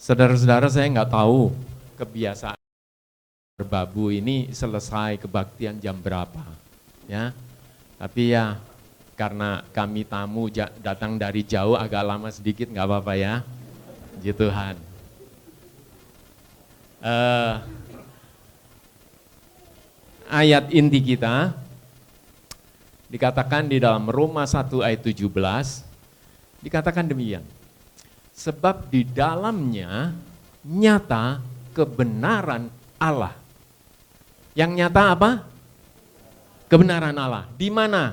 Saudara-saudara, saya nggak tahu kebiasaan berbabu ini selesai kebaktian jam berapa, ya. Tapi ya karena kami tamu datang dari jauh agak lama sedikit nggak apa-apa ya, puji Tuhan. Ayat inti kita dikatakan di dalam Roma 1 ayat 17, dikatakan demikian. Sebab di dalamnya nyata kebenaran Allah. Yang nyata apa? Kebenaran Allah. Di mana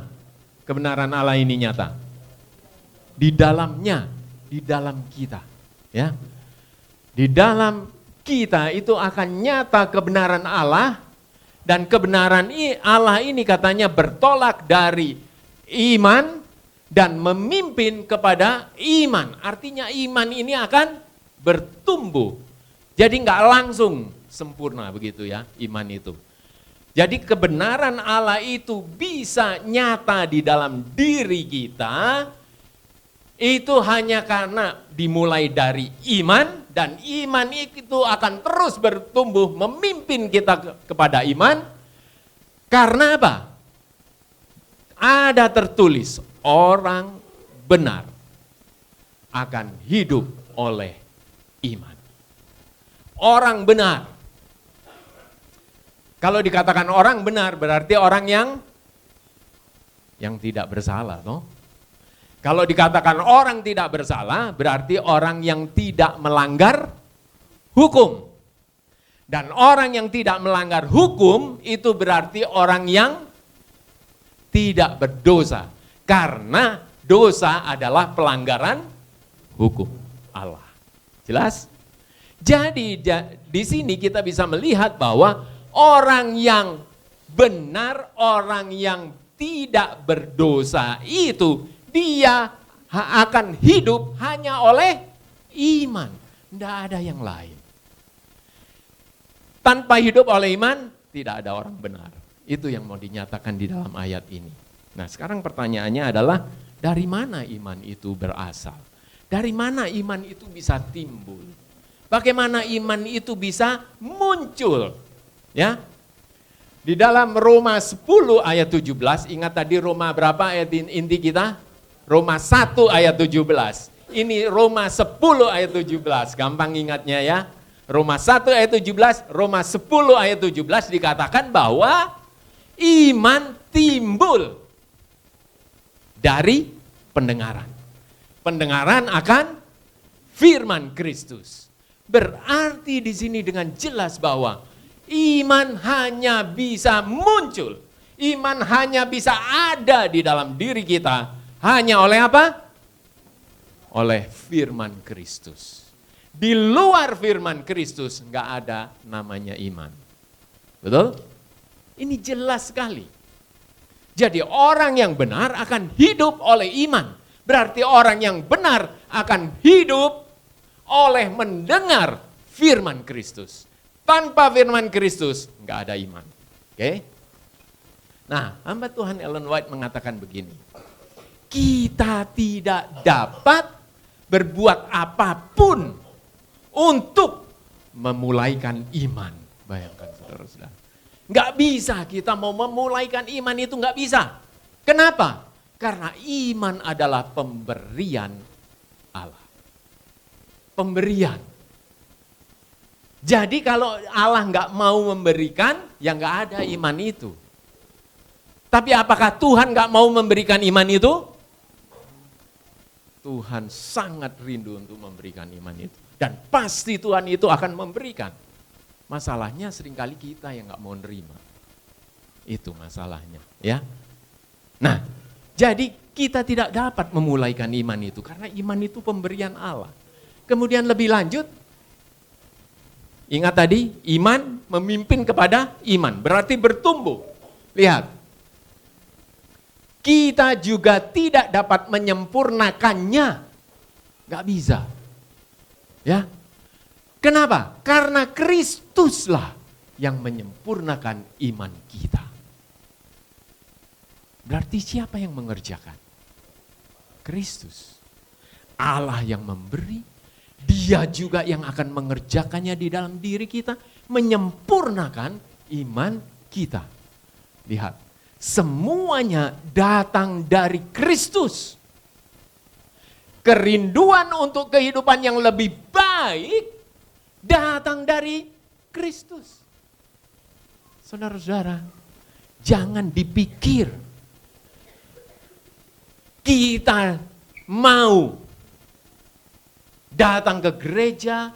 kebenaran Allah ini nyata? Di dalamnya, di dalam kita. Ya. Di dalam kita itu akan nyata kebenaran Allah, dan kebenaran Allah ini katanya bertolak dari iman dan memimpin kepada iman. Artinya iman ini akan bertumbuh. Jadi nggak langsung sempurna begitu ya iman itu. Jadi kebenaran Allah itu bisa nyata di dalam diri kita, itu hanya karena dimulai dari iman, dan iman itu akan terus bertumbuh memimpin kita kepada iman. Karena apa? Ada tertulis, orang benar akan hidup oleh iman. Orang benar. Kalau dikatakan orang benar berarti orang yang tidak bersalah, toh? Kalau dikatakan orang tidak bersalah berarti orang yang tidak melanggar hukum. Dan orang yang tidak melanggar hukum itu berarti orang yang tidak berdosa. Karena dosa adalah pelanggaran hukum Allah. Jelas? Jadi di sini kita bisa melihat bahwa orang yang benar, orang yang tidak berdosa itu dia akan hidup hanya oleh iman. Tidak ada yang lain. Tanpa hidup oleh iman, tidak ada orang benar. Itu yang mau dinyatakan di dalam ayat ini. Nah sekarang pertanyaannya adalah, dari mana iman itu berasal? Dari mana iman itu bisa timbul? Bagaimana iman itu bisa muncul? Ya, di dalam Roma 10 ayat 17, ingat tadi Roma berapa ayat inti kita? Roma 1 ayat 17. Ini Roma 10 ayat 17, gampang ingatnya ya. Roma 1 ayat 17, Roma 10 ayat 17 dikatakan bahwa iman timbul dari pendengaran. Pendengaran akan firman Kristus. Berarti di sini dengan jelas bahwa iman hanya bisa muncul, iman hanya bisa ada di dalam diri kita, hanya oleh apa? Oleh firman Kristus. Di luar firman Kristus nggak ada namanya iman. Betul? Ini jelas sekali. Jadi orang yang benar akan hidup oleh iman. Berarti orang yang benar akan hidup oleh mendengar firman Kristus. Tanpa firman Kristus nggak ada iman. Oke? Nah, hamba Tuhan Ellen White mengatakan begini. Kita tidak dapat berbuat apapun untuk memulaikan iman. Bayangkan saudara-saudara. Nggak bisa kita mau memulaikan iman itu nggak bisa. Kenapa? Karena iman adalah pemberian Allah. Pemberian. Jadi kalau Allah nggak mau memberikan, ya nggak ada iman itu. Tapi apakah Tuhan nggak mau memberikan iman itu? Tuhan sangat rindu untuk memberikan iman itu. Dan pasti Tuhan itu akan memberikan. Masalahnya seringkali kita yang nggak mau nerima. Itu masalahnya, ya. Nah, jadi kita tidak dapat memulaikan iman itu karena iman itu pemberian Allah. Kemudian lebih lanjut, ingat tadi iman memimpin kepada iman, berarti bertumbuh. Lihat, kita juga tidak dapat menyempurnakannya, nggak bisa. Ya, kenapa? Karena Kristuslah yang menyempurnakan iman kita. Berarti siapa yang mengerjakan? Kristus. Allah yang memberi, Dia juga yang akan mengerjakannya di dalam diri kita, menyempurnakan iman kita. Lihat, semuanya datang dari Kristus. Kerinduan untuk kehidupan yang lebih baik datang dari Kristus. Saudara-saudara, jangan dipikir kita mau datang ke gereja,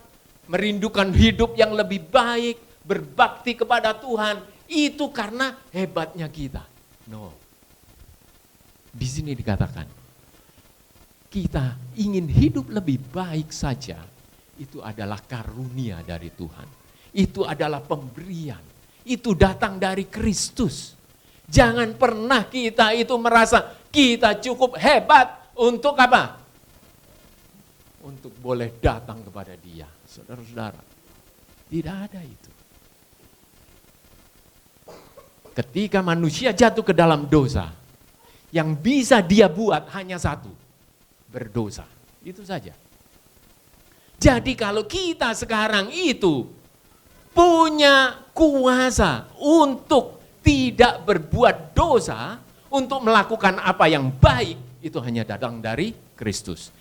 merindukan hidup yang lebih baik, berbakti kepada Tuhan, itu karena hebatnya kita. No. Di sini dikatakan, kita ingin hidup lebih baik saja, itu adalah karunia dari Tuhan. Itu adalah pemberian. Itu datang dari Kristus. Jangan pernah kita itu merasa kita cukup hebat untuk apa? Untuk boleh datang kepada Dia. Saudara-saudara, tidak ada itu. Ketika manusia jatuh ke dalam dosa, yang bisa dia buat hanya satu, berdosa. Itu saja. Jadi kalau kita sekarang itu punya kuasa untuk tidak berbuat dosa, untuk melakukan apa yang baik, itu hanya datang dari Kristus.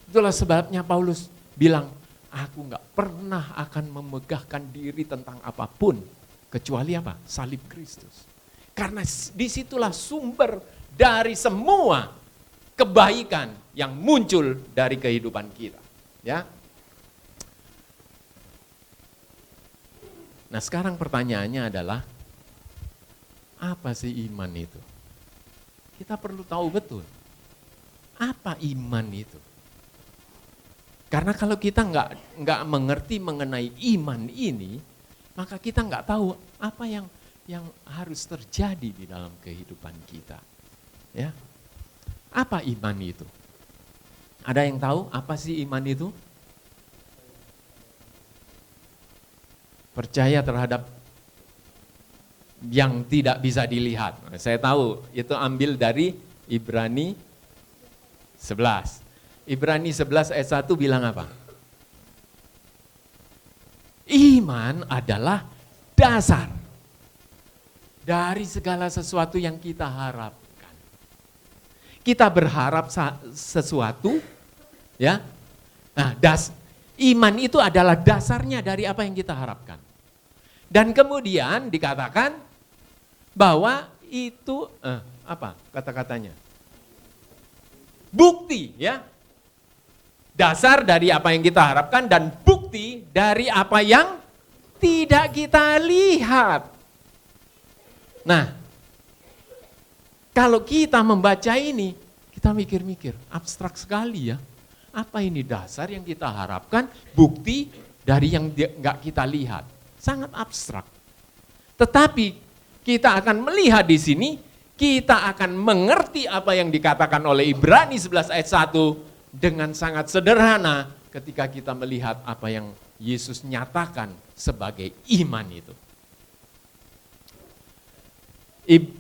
Itulah sebabnya Paulus bilang, aku gak pernah akan memegahkan diri tentang apapun, kecuali apa? Salib Kristus. Karena disitulah sumber dari semua kebaikan yang muncul dari kehidupan kita. Ya. Nah sekarang pertanyaannya adalah, apa sih iman itu? Kita perlu tahu betul, apa iman itu? Karena kalau kita nggak mengerti mengenai iman ini, maka kita nggak tahu apa yang harus terjadi di dalam kehidupan kita. Ya, apa iman itu? Ada yang tahu apa sih iman itu? Percaya terhadap yang tidak bisa dilihat. Saya tahu itu ambil dari Ibrani 11. Ibrani 11 ayat 1 bilang apa? Iman adalah dasar dari segala sesuatu yang kita harapkan. Kita berharap sesuatu, ya. Nah, iman itu adalah dasarnya dari apa yang kita harapkan. Dan kemudian dikatakan bahwa itu apa kata-katanya? Bukti, ya. Dasar dari apa yang kita harapkan dan bukti dari apa yang tidak kita lihat. Nah, kalau kita membaca ini, kita mikir-mikir, abstrak sekali ya. Apa ini dasar yang kita harapkan, bukti dari yang nggak kita lihat. Sangat abstrak. Tetapi kita akan melihat di sini, kita akan mengerti apa yang dikatakan oleh Ibrani 11 ayat 1 dengan sangat sederhana ketika kita melihat apa yang Yesus nyatakan sebagai iman itu.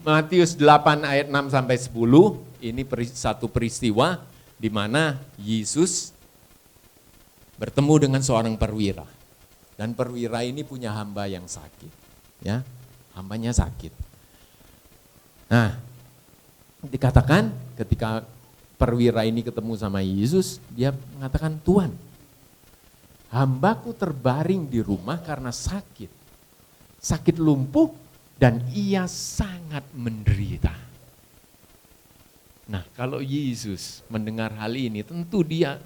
Matius 8 ayat 6 sampai 10, ini satu peristiwa di mana Yesus bertemu dengan seorang perwira. Dan perwira ini punya hamba yang sakit. Ya, hambanya sakit. Nah, dikatakan ketika perwira ini ketemu sama Yesus, dia mengatakan, Tuhan, hambaku terbaring di rumah karena sakit. Sakit lumpuh dan ia sangat menderita. Nah, kalau Yesus mendengar hal ini, tentu dia,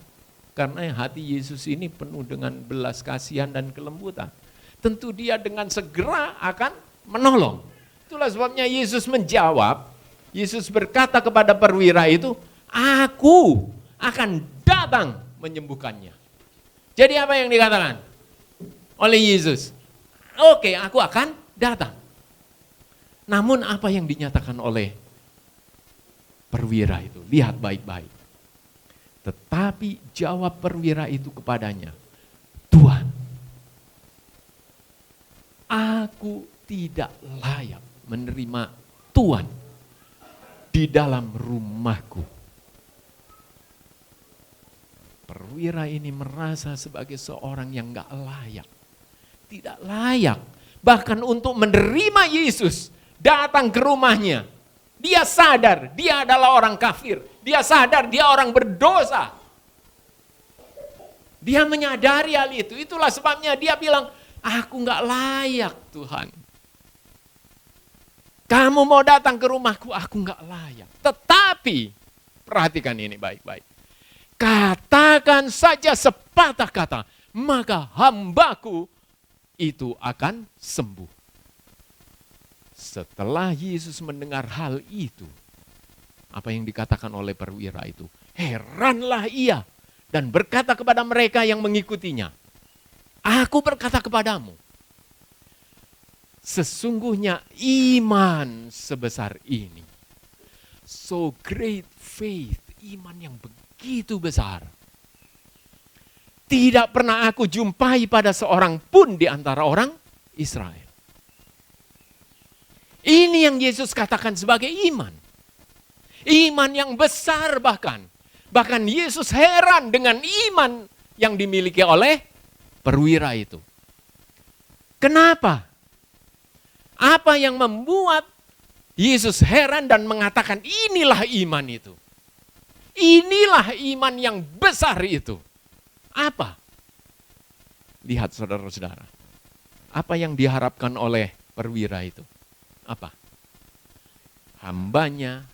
karena hati Yesus ini penuh dengan belas kasihan dan kelembutan. Tentu dia dengan segera akan menolong. Itulah sebabnya Yesus menjawab, Yesus berkata kepada perwira itu, aku akan datang menyembuhkannya. Jadi apa yang dikatakan oleh Yesus? Oke, aku akan datang. Namun apa yang dinyatakan oleh perwira itu? Lihat baik-baik. Tetapi jawab perwira itu kepadanya, Tuhan, aku tidak layak menerima Tuhan di dalam rumahku. perwira ini merasa sebagai seorang yang gak layak. Tidak layak. Bahkan untuk menerima Yesus datang ke rumahnya. Dia sadar dia adalah orang kafir. Dia sadar dia orang berdosa. Dia menyadari hal itu. Itulah sebabnya dia bilang, aku gak layak Tuhan. Kamu mau datang ke rumahku, aku gak layak. Tetapi, perhatikan ini baik-baik. Katakan saja sepatah kata, maka hambaku itu akan sembuh. Setelah Yesus mendengar hal itu, apa yang dikatakan oleh perwira itu? Heranlah ia dan berkata kepada mereka yang mengikutinya, aku berkata kepadamu, sesungguhnya iman sebesar ini, so great faith, iman yang begitu besar, tidak pernah aku jumpai pada seorang pun di antara orang Israel. Ini yang Yesus katakan sebagai iman. Iman yang besar bahkan. Bahkan Yesus heran dengan iman yang dimiliki oleh perwira itu. Kenapa? Apa yang membuat Yesus heran dan mengatakan inilah iman itu. Inilah iman yang besar itu. Apa? Lihat saudara-saudara. Apa yang diharapkan oleh perwira itu? Apa? Hambanya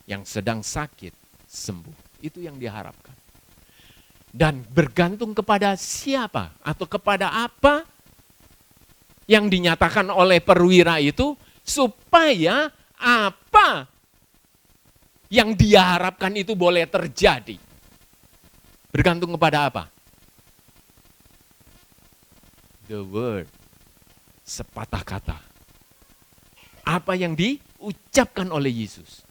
yang sedang sakit sembuh. Itu yang diharapkan. Dan bergantung kepada siapa atau kepada apa yang dinyatakan oleh perwira itu supaya apa yang dia harapkan itu boleh terjadi. Bergantung kepada apa? The word. Sepatah kata. Apa yang diucapkan oleh Yesus.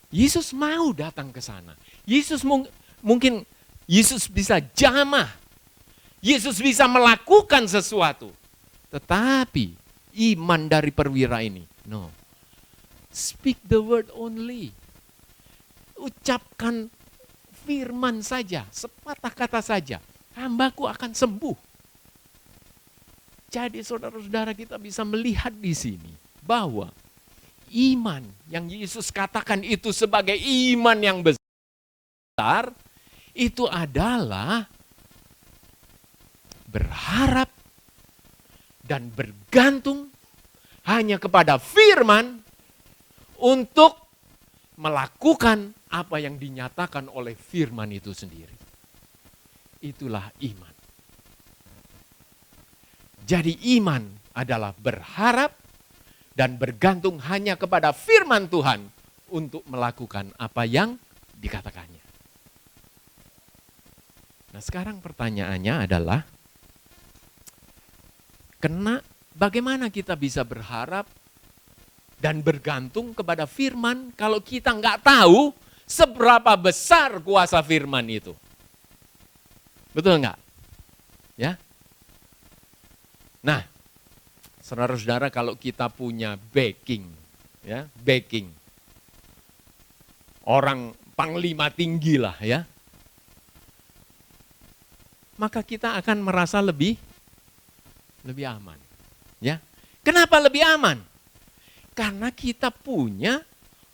Yesus mau datang ke sana. Yesus mungkin Yesus bisa jamah. Yesus bisa melakukan sesuatu. Tetapi iman dari perwira ini, no. Speak the word only. Ucapkan firman saja, sepatah kata saja. Hambaku akan sembuh. Jadi saudara-saudara kita bisa melihat di sini bahwa iman yang Yesus katakan itu sebagai iman yang besar, itu adalah berharap dan bergantung hanya kepada firman untuk melakukan apa yang dinyatakan oleh firman itu sendiri. Itulah iman. Jadi iman adalah berharap dan bergantung hanya kepada firman Tuhan untuk melakukan apa yang dikatakannya. Nah sekarang pertanyaannya adalah, bagaimana kita bisa berharap dan bergantung kepada firman kalau kita nggak tahu seberapa besar kuasa firman itu? Betul nggak? Ya. Nah, saudara-saudara, kalau kita punya backing, ya, backing, orang panglima tinggi lah ya, maka kita akan merasa lebih aman. Ya, kenapa lebih aman? Karena kita punya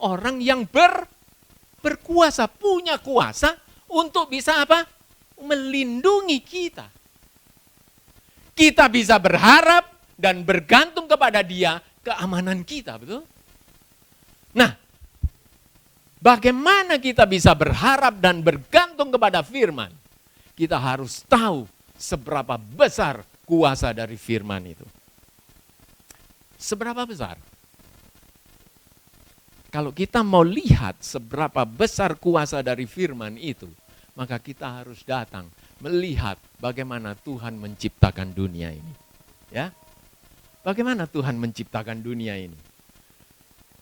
orang yang berkuasa, punya kuasa untuk bisa apa? Melindungi kita. Kita bisa berharap dan bergantung kepada dia keamanan kita, betul? Nah, bagaimana kita bisa berharap dan bergantung kepada firman? Kita harus tahu seberapa besar kuasa dari firman itu. Seberapa besar? Kalau kita mau lihat seberapa besar kuasa dari firman itu, maka kita harus datang melihat bagaimana Tuhan menciptakan dunia ini. Ya. Bagaimana Tuhan menciptakan dunia ini?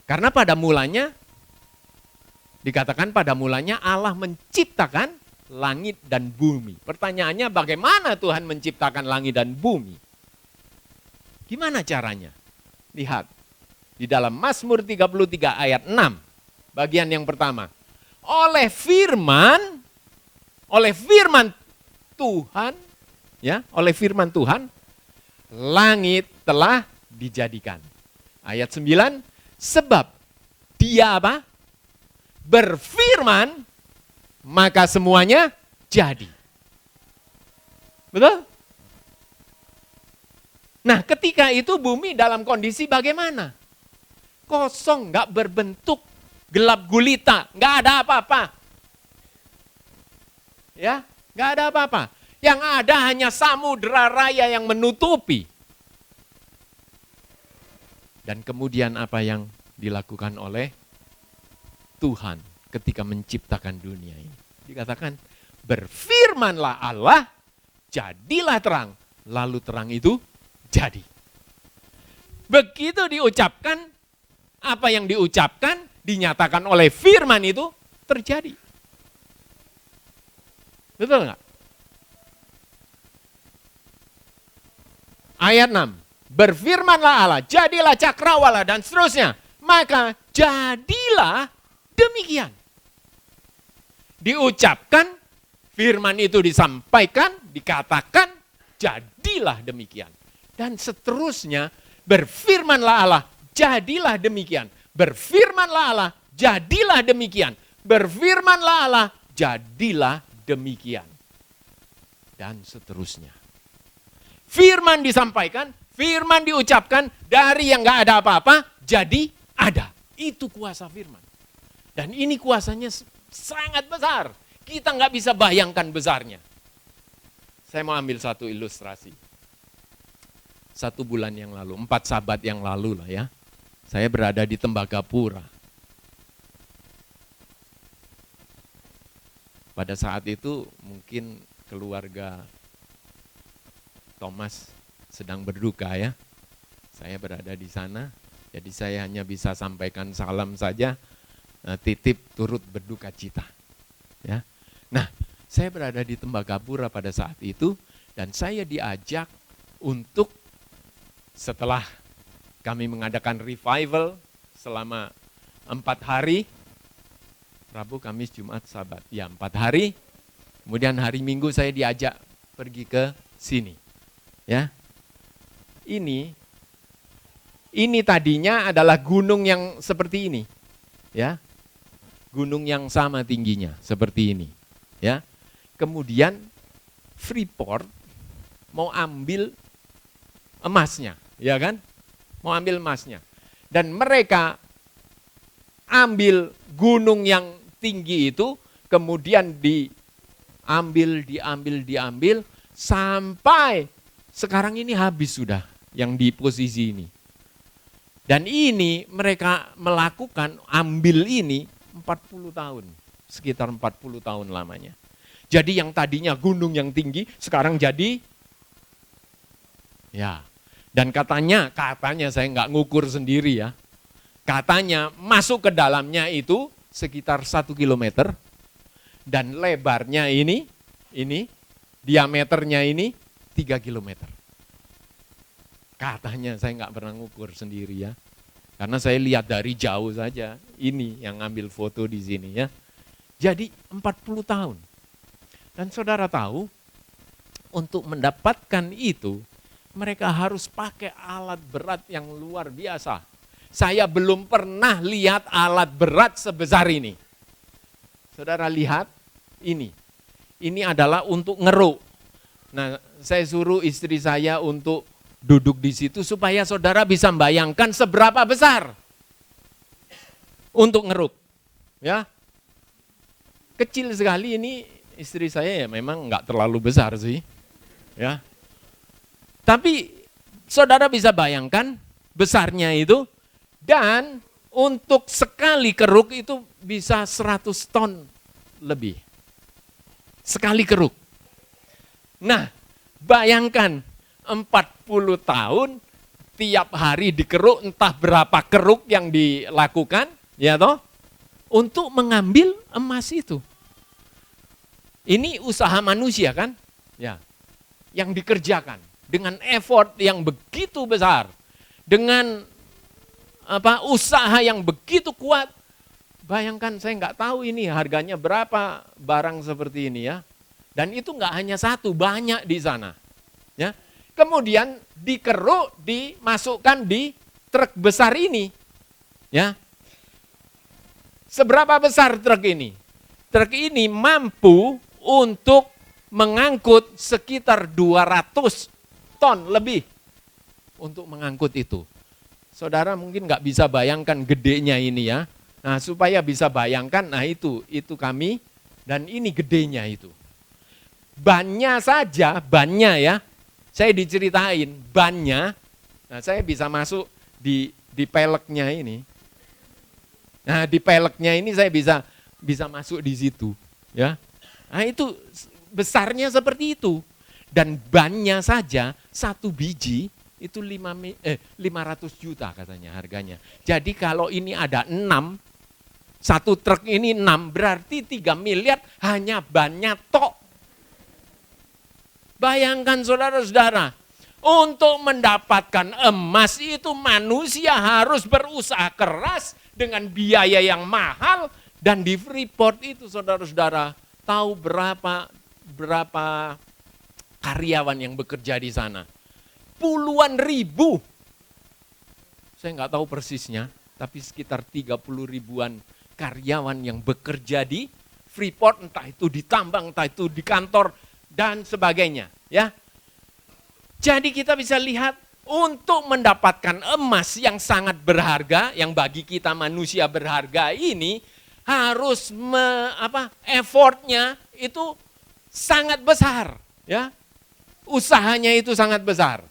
Karena pada mulanya, dikatakan pada mulanya Allah menciptakan langit dan bumi. Pertanyaannya bagaimana Tuhan menciptakan langit dan bumi? Gimana caranya? Lihat, di dalam Mazmur 33 ayat 6, bagian yang pertama. Oleh firman Tuhan, ya, oleh firman Tuhan, langit telah dijadikan. Ayat 9, sebab dia apa? Berfirman, maka semuanya jadi. Betul? Nah, ketika itu bumi dalam kondisi bagaimana? Kosong, nggak berbentuk, gelap gulita, nggak ada apa-apa. Ya, nggak ada apa-apa. Yang ada hanya samudera raya yang menutupi. Dan kemudian apa yang dilakukan oleh Tuhan ketika menciptakan dunia ini? Dikatakan, berfirmanlah Allah, jadilah terang. Lalu terang itu jadi. Begitu diucapkan, apa yang diucapkan, dinyatakan oleh firman itu terjadi. Betul nggak? Ayat 6. Berfirmanlah Allah, jadilah cakrawala dan seterusnya. Maka jadilah demikian. Diucapkan, firman itu disampaikan, dikatakan, jadilah demikian. Dan seterusnya, berfirmanlah Allah, jadilah demikian. Berfirmanlah Allah, jadilah demikian. Berfirmanlah Allah, jadilah demikian. Dan seterusnya. Firman disampaikan, firman diucapkan, dari yang gak ada apa-apa, jadi ada. Itu kuasa firman. Dan ini kuasanya sangat besar. Kita gak bisa bayangkan besarnya. Saya mau ambil satu ilustrasi. 1 bulan yang lalu, 4 Sabat yang lalu lah ya. Saya berada di Tembagapura. Pada saat itu mungkin keluarga Thomas sedang berduka ya. Saya berada di sana, jadi saya hanya bisa sampaikan salam saja, titip turut berduka cita. Ya. Nah, saya berada di Tembagapura pada saat itu dan saya diajak untuk setelah kami mengadakan revival selama 4 hari, Rabu, Kamis, Jumat, Sabat. Ya, 4 hari. Kemudian hari Minggu saya diajak pergi ke sini. Ya. Ini tadinya adalah gunung yang seperti ini. Ya. Gunung yang sama tingginya, seperti ini. Ya. Kemudian Freeport mau ambil emasnya, ya kan? Mau ambil emasnya. Dan mereka ambil gunung yang tinggi itu, kemudian diambil, sampai sekarang ini habis sudah yang di posisi ini. Dan ini mereka melakukan, ambil ini 40 tahun, sekitar 40 tahun lamanya. Jadi yang tadinya gunung yang tinggi, sekarang jadi, ya. Dan katanya saya nggak ngukur sendiri ya. Katanya masuk ke dalamnya itu sekitar 1 kilometer. Dan lebarnya ini, diameternya ini 3 kilometer. Katanya saya nggak pernah ngukur sendiri ya. Karena saya lihat dari jauh saja, ini yang ambil foto di sini ya. Jadi 40 tahun. Dan saudara tahu, untuk mendapatkan itu, mereka harus pakai alat berat yang luar biasa. Saya belum pernah lihat alat berat sebesar ini. Saudara lihat ini. Ini adalah untuk ngeruk. Nah, saya suruh istri saya untuk duduk di situ supaya saudara bisa membayangkan seberapa besar untuk ngeruk. Ya. Kecil sekali ini istri saya ya memang enggak terlalu besar sih. Ya. Tapi saudara bisa bayangkan besarnya itu, dan untuk sekali keruk itu bisa 100 ton lebih. Sekali keruk. Nah, bayangkan 40 tahun tiap hari dikeruk, entah berapa keruk yang dilakukan, ya toh, untuk mengambil emas itu. Ini usaha manusia kan? Ya. Yang dikerjakan dengan effort yang begitu besar, dengan usaha yang begitu kuat. Bayangkan, saya nggak tahu ini harganya berapa barang seperti ini ya. Dan itu nggak hanya satu, banyak di sana. Ya. Kemudian dikeruk, dimasukkan di truk besar ini. Ya. Seberapa besar truk ini? Truk ini mampu untuk mengangkut sekitar 200 ton lebih untuk mengangkut itu. Saudara mungkin nggak bisa bayangkan gedenya ini ya. Nah supaya bisa bayangkan, nah itu kami dan ini gedenya itu. Bannya saja, bannya ya, saya diceritain bannya, nah saya bisa masuk di peleknya ini. Nah di peleknya ini saya bisa masuk di situ. Ya. Nah itu besarnya seperti itu. Dan bannya saja, satu biji itu 500 juta katanya harganya. Jadi kalau ini ada 6, satu truk ini 6, berarti 3 miliar hanya bannya tok. Bayangkan saudara-saudara, untuk mendapatkan emas itu manusia harus berusaha keras dengan biaya yang mahal. Dan di Freeport itu saudara-saudara, tahu berapa karyawan yang bekerja di sana? Puluhan ribu. Saya nggak tahu persisnya, tapi sekitar 30 ribuan karyawan yang bekerja di Freeport, entah itu di tambang, entah itu di kantor, dan sebagainya. Ya. Jadi kita bisa lihat untuk mendapatkan emas yang sangat berharga, yang bagi kita manusia berharga ini, harus effortnya itu sangat besar. Ya. Usahanya itu sangat besar.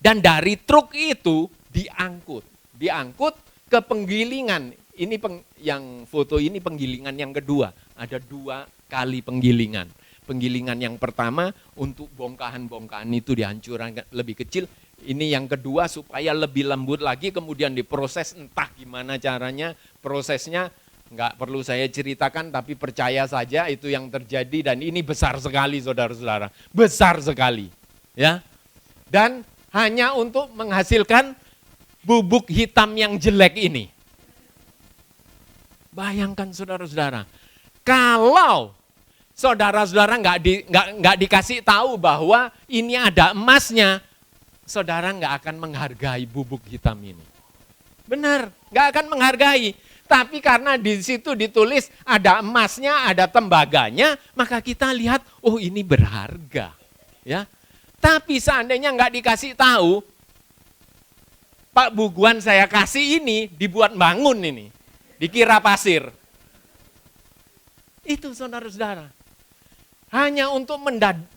Dan dari truk itu diangkut ke penggilingan. Ini yang foto ini penggilingan yang kedua. Ada 2 kali penggilingan. Penggilingan yang pertama untuk bongkahan-bongkahan itu dihancurkan lebih kecil. Ini yang kedua supaya lebih lembut lagi, kemudian diproses, entah gimana caranya. Prosesnya nggak perlu saya ceritakan, tapi percaya saja itu yang terjadi. Dan ini besar sekali saudara-saudara. Besar sekali. Ya. Dan hanya untuk menghasilkan bubuk hitam yang jelek ini. Bayangkan saudara-saudara, kalau saudara-saudara nggak dikasih tahu bahwa ini ada emasnya, saudara nggak akan menghargai bubuk hitam ini. Benar, nggak akan menghargai. Tapi karena di situ ditulis ada emasnya, ada tembaganya, maka kita lihat, oh ini berharga. Ya. Tapi seandainya nggak dikasih tahu, Pak Buguan saya kasih ini dibuat bangun ini, dikira pasir. Itu saudara-saudara. Hanya untuk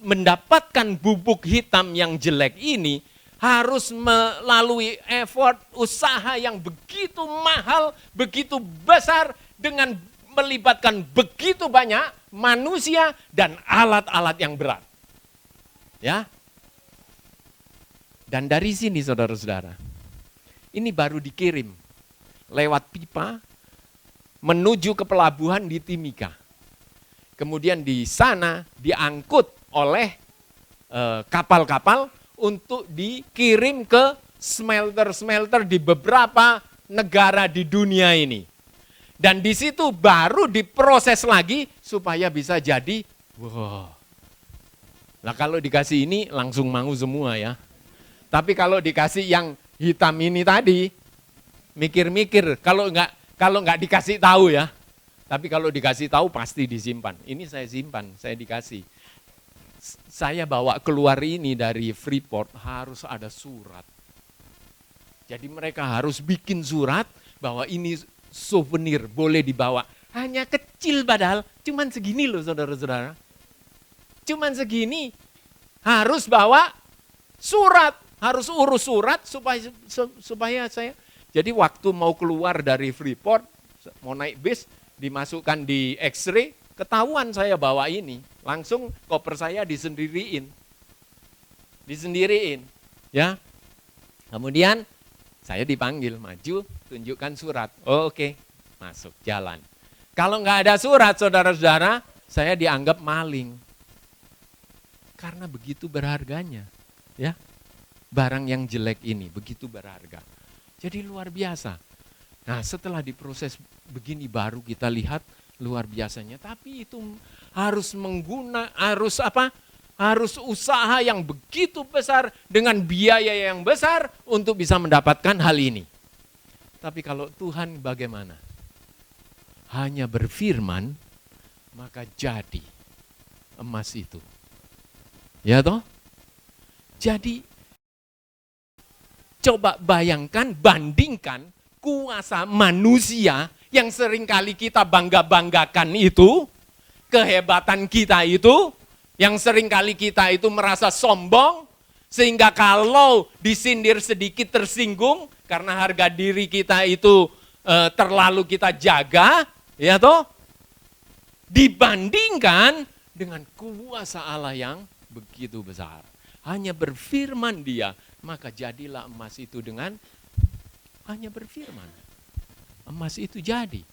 mendapatkan bubuk hitam yang jelek ini, harus melalui effort, usaha yang begitu mahal, begitu besar, dengan melibatkan begitu banyak manusia dan alat-alat yang berat. Ya. Dan dari sini saudara-saudara, ini baru dikirim lewat pipa menuju ke pelabuhan di Timika. Kemudian di sana diangkut oleh kapal-kapal untuk dikirim ke smelter-smelter di beberapa negara di dunia ini. Dan di situ baru diproses lagi supaya bisa jadi, wow. Nah kalau dikasih ini langsung mau semua ya. Tapi kalau dikasih yang hitam ini tadi, mikir-mikir, kalau nggak dikasih tahu ya. Tapi kalau dikasih tahu pasti disimpan. Ini saya simpan, saya dikasih. Saya bawa keluar ini dari Freeport harus ada surat. Jadi mereka harus bikin surat bahwa ini souvenir, boleh dibawa. Hanya kecil padahal, cuman segini loh saudara-saudara. Cuman segini, harus bawa surat. Harus urus surat supaya saya. Jadi waktu mau keluar dari Freeport, mau naik bis, dimasukkan di X-ray, ketahuan saya bawa ini. Langsung koper saya disendiriin. Ya. Kemudian saya dipanggil, maju, tunjukkan surat. Oh, oke, masuk, jalan. Kalau nggak ada surat, saudara-saudara, saya dianggap maling. Karena begitu berharganya. Ya. Barang yang jelek ini begitu berharga. Jadi luar biasa. Nah setelah diproses begini baru kita lihat luar biasanya. Tapi itu harus harus usaha yang begitu besar dengan biaya yang besar untuk bisa mendapatkan hal ini. Tapi kalau Tuhan bagaimana? Hanya berfirman, maka jadi emas itu. Ya toh? Jadi coba bayangkan, bandingkan kuasa manusia yang seringkali kita bangga-banggakan itu, kehebatan kita itu, yang seringkali kita itu merasa sombong, sehingga kalau disindir sedikit tersinggung, karena harga diri kita itu terlalu kita jaga, ya toh? Dibandingkan dengan kuasa Allah yang begitu besar. Hanya berfirman Dia, maka jadilah emas itu dengan hanya berfirman. Emas itu jadi.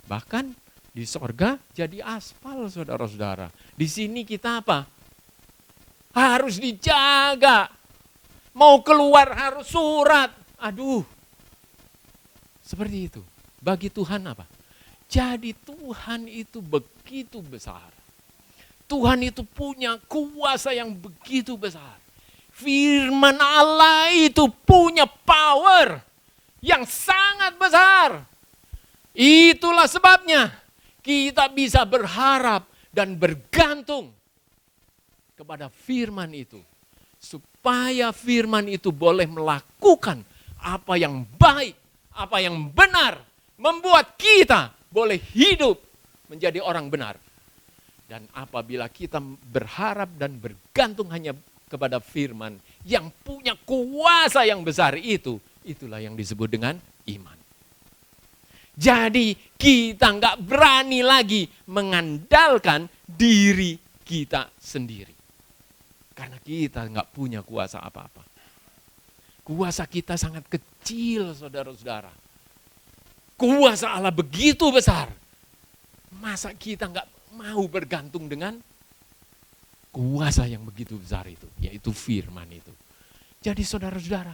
Bahkan di sorga jadi aspal, saudara-saudara. Di sini kita apa? Harus dijaga. Mau keluar harus surat. Aduh. Seperti itu. Bagi Tuhan apa? Jadi Tuhan itu begitu besar. Tuhan itu punya kuasa yang begitu besar. Firman Allah itu punya power yang sangat besar. Itulah sebabnya kita bisa berharap dan bergantung kepada firman itu. Supaya firman itu boleh melakukan apa yang baik, apa yang benar. Membuat kita boleh hidup menjadi orang benar. Dan apabila kita berharap dan bergantung hanya kepada firman yang punya kuasa yang besar itu, itulah yang disebut dengan iman. Jadi kita nggak berani lagi mengandalkan diri kita sendiri. Karena kita nggak punya kuasa apa-apa. Kuasa kita sangat kecil, saudara-saudara. Kuasa Allah begitu besar. Masa kita nggak mau bergantung dengan kuasa yang begitu besar itu, yaitu firman itu. Jadi saudara-saudara,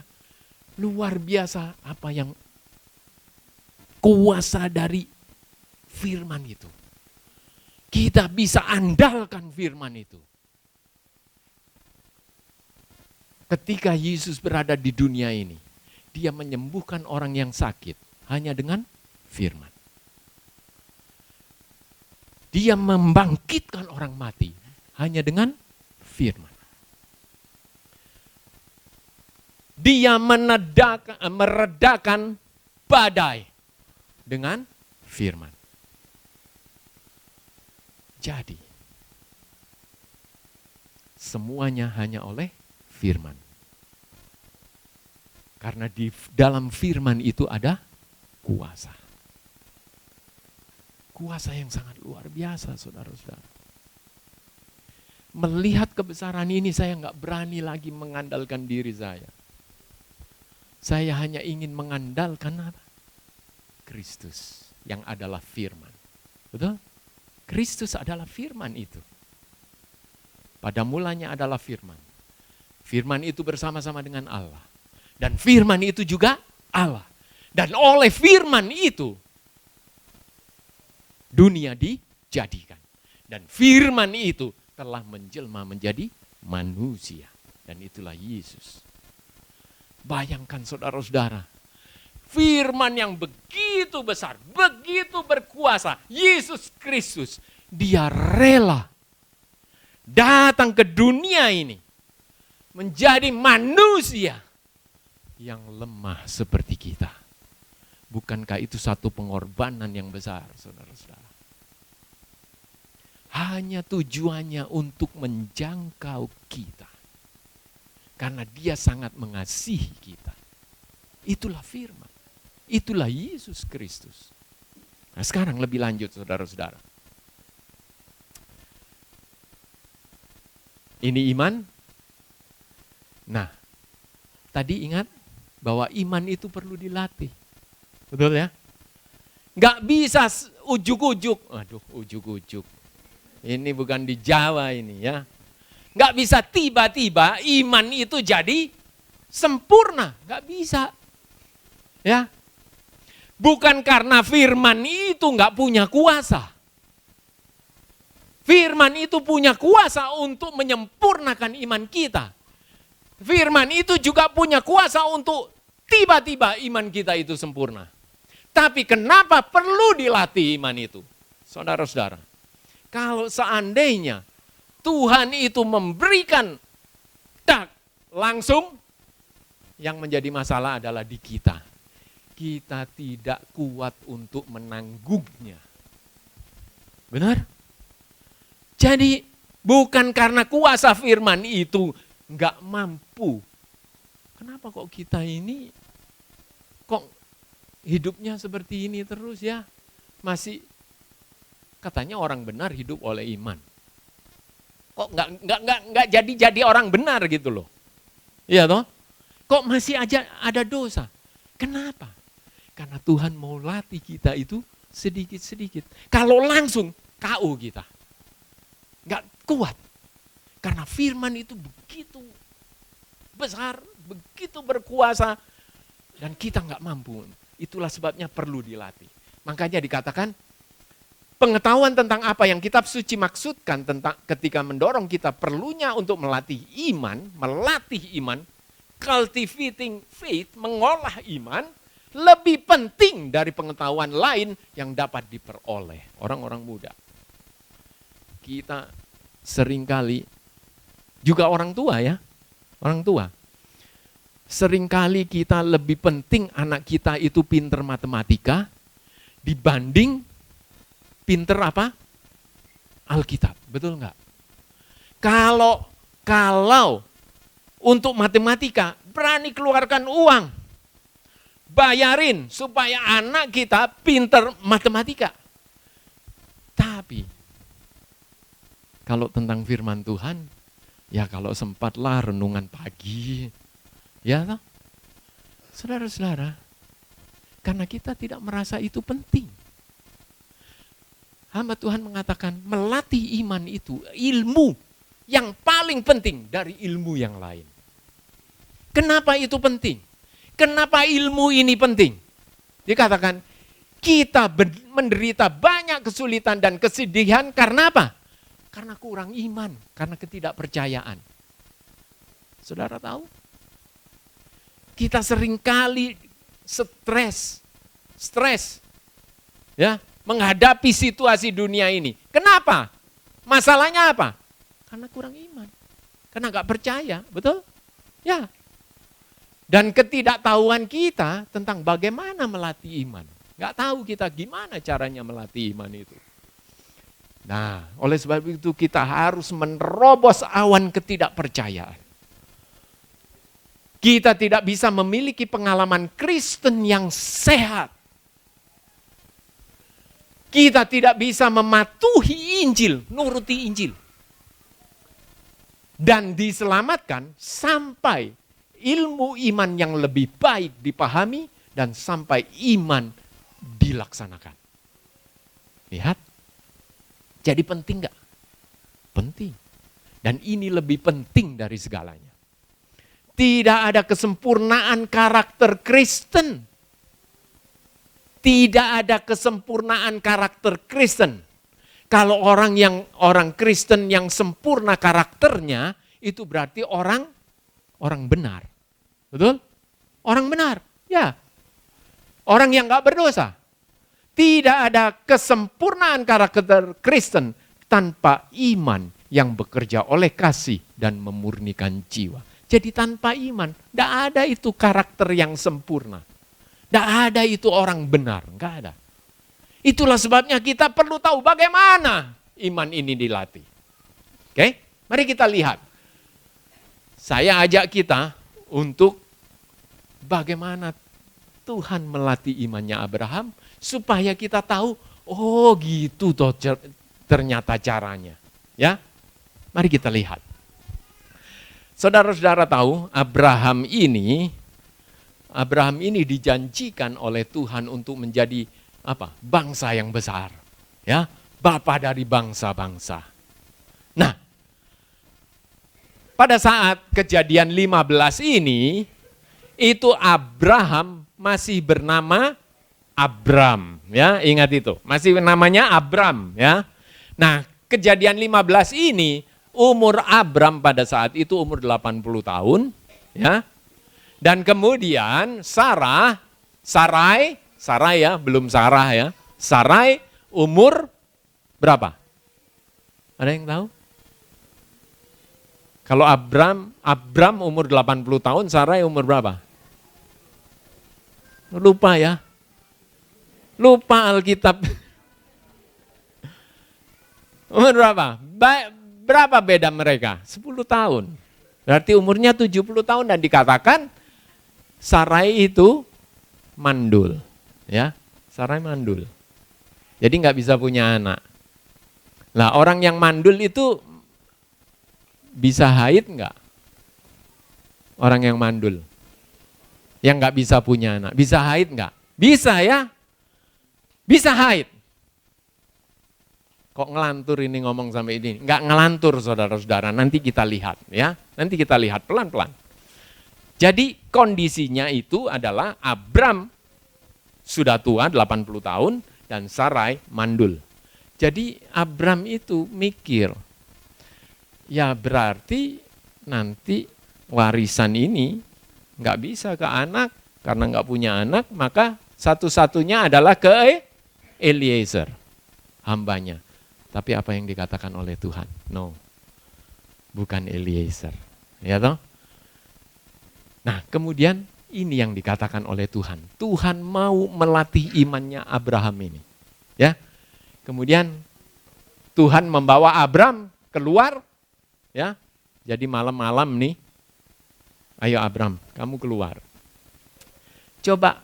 luar biasa apa yang kuasa dari firman itu. Kita bisa andalkan firman itu. Ketika Yesus berada di dunia ini, Dia menyembuhkan orang yang sakit hanya dengan firman. Dia membangkitkan orang mati hanya dengan firman. Dia meredakan badai dengan firman. Jadi, semuanya hanya oleh firman. Karena di dalam firman itu ada kuasa. Kuasa yang sangat luar biasa, saudara-saudara. Melihat kebesaran ini saya nggak berani lagi mengandalkan diri saya. Saya hanya ingin mengandalkan apa? Kristus yang adalah firman. Betul? Kristus adalah firman itu. Pada mulanya adalah firman. Firman itu bersama-sama dengan Allah. Dan firman itu juga Allah. Dan oleh firman itu dunia dijadikan. Dan firman itu telah menjelma menjadi manusia. Dan itulah Yesus. Bayangkan saudara-saudara. Firman yang begitu besar, begitu berkuasa. Yesus Kristus, Dia rela datang ke dunia ini. Menjadi manusia yang lemah seperti kita. Bukankah itu satu pengorbanan yang besar, saudara-saudara? Hanya tujuannya untuk menjangkau kita. Karena Dia sangat mengasihi kita. Itulah firman. Itulah Yesus Kristus. Nah sekarang lebih lanjut, saudara-saudara. Ini iman. Nah, tadi ingat bahwa iman itu perlu dilatih. Betul ya? Nggak bisa ujuk-ujuk. Aduh, ujuk-ujuk. Ini bukan di Jawa ini ya. Nggak bisa tiba-tiba iman itu jadi sempurna. Nggak bisa. Ya. Bukan karena firman itu nggak punya kuasa. Firman itu punya kuasa untuk menyempurnakan iman kita. Firman itu juga punya kuasa untuk tiba-tiba iman kita itu sempurna. Tapi kenapa perlu dilatih iman itu? Saudara-saudara, kalau seandainya Tuhan itu memberikan langsung, yang menjadi masalah adalah di kita. Kita tidak kuat untuk menanggungnya. Benar? Jadi bukan karena kuasa firman itu enggak mampu. Kenapa kok kita ini kok hidupnya seperti ini terus ya? Masih katanya orang benar hidup oleh iman. Kok enggak jadi orang benar gitu loh. Iya toh? Kok masih aja ada dosa? Kenapa? Karena Tuhan mau latih kita itu sedikit-sedikit. Kalau langsung KO kita. Enggak kuat. Karena firman itu begitu besar, begitu berkuasa. Dan kita enggak mampu. Itulah sebabnya perlu dilatih. Makanya dikatakan pengetahuan tentang apa yang kitab suci maksudkan tentang ketika mendorong kita perlunya untuk melatih iman, cultivating faith, mengolah iman, lebih penting dari pengetahuan lain yang dapat diperoleh orang-orang muda. Kita seringkali, juga orang tua ya, orang tua. Seringkali kita lebih penting anak kita itu pinter matematika dibanding pinter apa? Alkitab, betul enggak? Kalau untuk matematika berani keluarkan uang, bayarin supaya anak kita pinter matematika. Tapi kalau tentang firman Tuhan, ya kalau sempatlah renungan pagi, ya toh? Saudara-saudara, karena kita tidak merasa itu penting. Hamba Tuhan mengatakan melatih iman itu ilmu yang paling penting dari ilmu yang lain. Kenapa itu penting? Kenapa ilmu ini penting? Dikatakan kita menderita banyak kesulitan dan kesedihan karena apa? Karena kurang iman, karena ketidakpercayaan. Saudara tahu? Kita seringkali stres, ya, menghadapi situasi dunia ini. Kenapa? Masalahnya apa? Karena kurang iman. Karena nggak percaya, betul? Ya. Dan ketidaktahuan kita tentang bagaimana melatih iman. Nggak tahu kita gimana caranya melatih iman itu. Nah, oleh sebab itu kita harus menerobos awan ketidakpercayaan. Kita tidak bisa memiliki pengalaman Kristen yang sehat. Kita tidak bisa mematuhi Injil, nuruti Injil. Dan diselamatkan sampai ilmu iman yang lebih baik dipahami dan sampai iman dilaksanakan. Lihat. Jadi penting enggak? Penting. Dan ini lebih penting dari segalanya. Tidak ada kesempurnaan karakter Kristen. Tidak ada kesempurnaan karakter Kristen. Kalau orang Kristen yang sempurna karakternya, itu berarti orang benar. Betul? Orang benar. Ya. Orang yang enggak berdosa. Tidak ada kesempurnaan karakter Kristen tanpa iman yang bekerja oleh kasih dan memurnikan jiwa. Jadi tanpa iman, tidak ada itu karakter yang sempurna. Tidak ada itu orang benar, enggak ada. Itulah sebabnya kita perlu tahu bagaimana iman ini dilatih. Oke, mari kita lihat. Saya ajak kita untuk bagaimana Tuhan melatih imannya Abraham, supaya kita tahu, oh gitu toh ternyata caranya. Ya, mari kita lihat. Saudara-saudara tahu Abraham ini dijanjikan oleh Tuhan untuk menjadi apa? Bangsa yang besar. Ya, bapa dari bangsa-bangsa. Nah, pada saat kejadian 15 ini, itu Abraham masih bernama Abram, ya, ingat itu. Masih namanya Abram, ya. Nah, Kejadian 15 ini, umur Abram pada saat itu umur 80 tahun, ya. Dan kemudian Sarai ya, belum Sarah ya. Sarai umur berapa? Ada yang tahu? Kalau Abram umur 80 tahun, Sarai umur berapa? Lupa ya. Lupa Alkitab. Umur berapa? Berapa beda mereka? 10 tahun. Berarti umurnya 70 tahun dan dikatakan Sarai itu mandul. Ya, Sarai mandul. Jadi nggak bisa punya anak. Nah, orang yang mandul itu bisa haid nggak? Orang yang mandul. Yang nggak bisa punya anak. Bisa haid nggak? Bisa ya. Bisa haid. Kok ngelantur ini ngomong sampai ini? Enggak ngelantur saudara-saudara, nanti kita lihat ya. Nanti kita lihat pelan-pelan. Jadi kondisinya itu adalah Abram sudah tua 80 tahun dan Sarai mandul. Jadi Abram itu mikir, ya berarti nanti warisan ini enggak bisa ke anak, karena enggak punya anak, maka satu-satunya adalah ke Eliezer, hambanya. Tapi apa yang dikatakan oleh Tuhan? No, bukan Eliezer. Ya toh? Nah, kemudian ini yang dikatakan oleh Tuhan. Tuhan mau melatih imannya Abraham ini. Ya. Kemudian Tuhan membawa Abram keluar, ya. Jadi malam-malam nih, ayo Abram, kamu keluar. Coba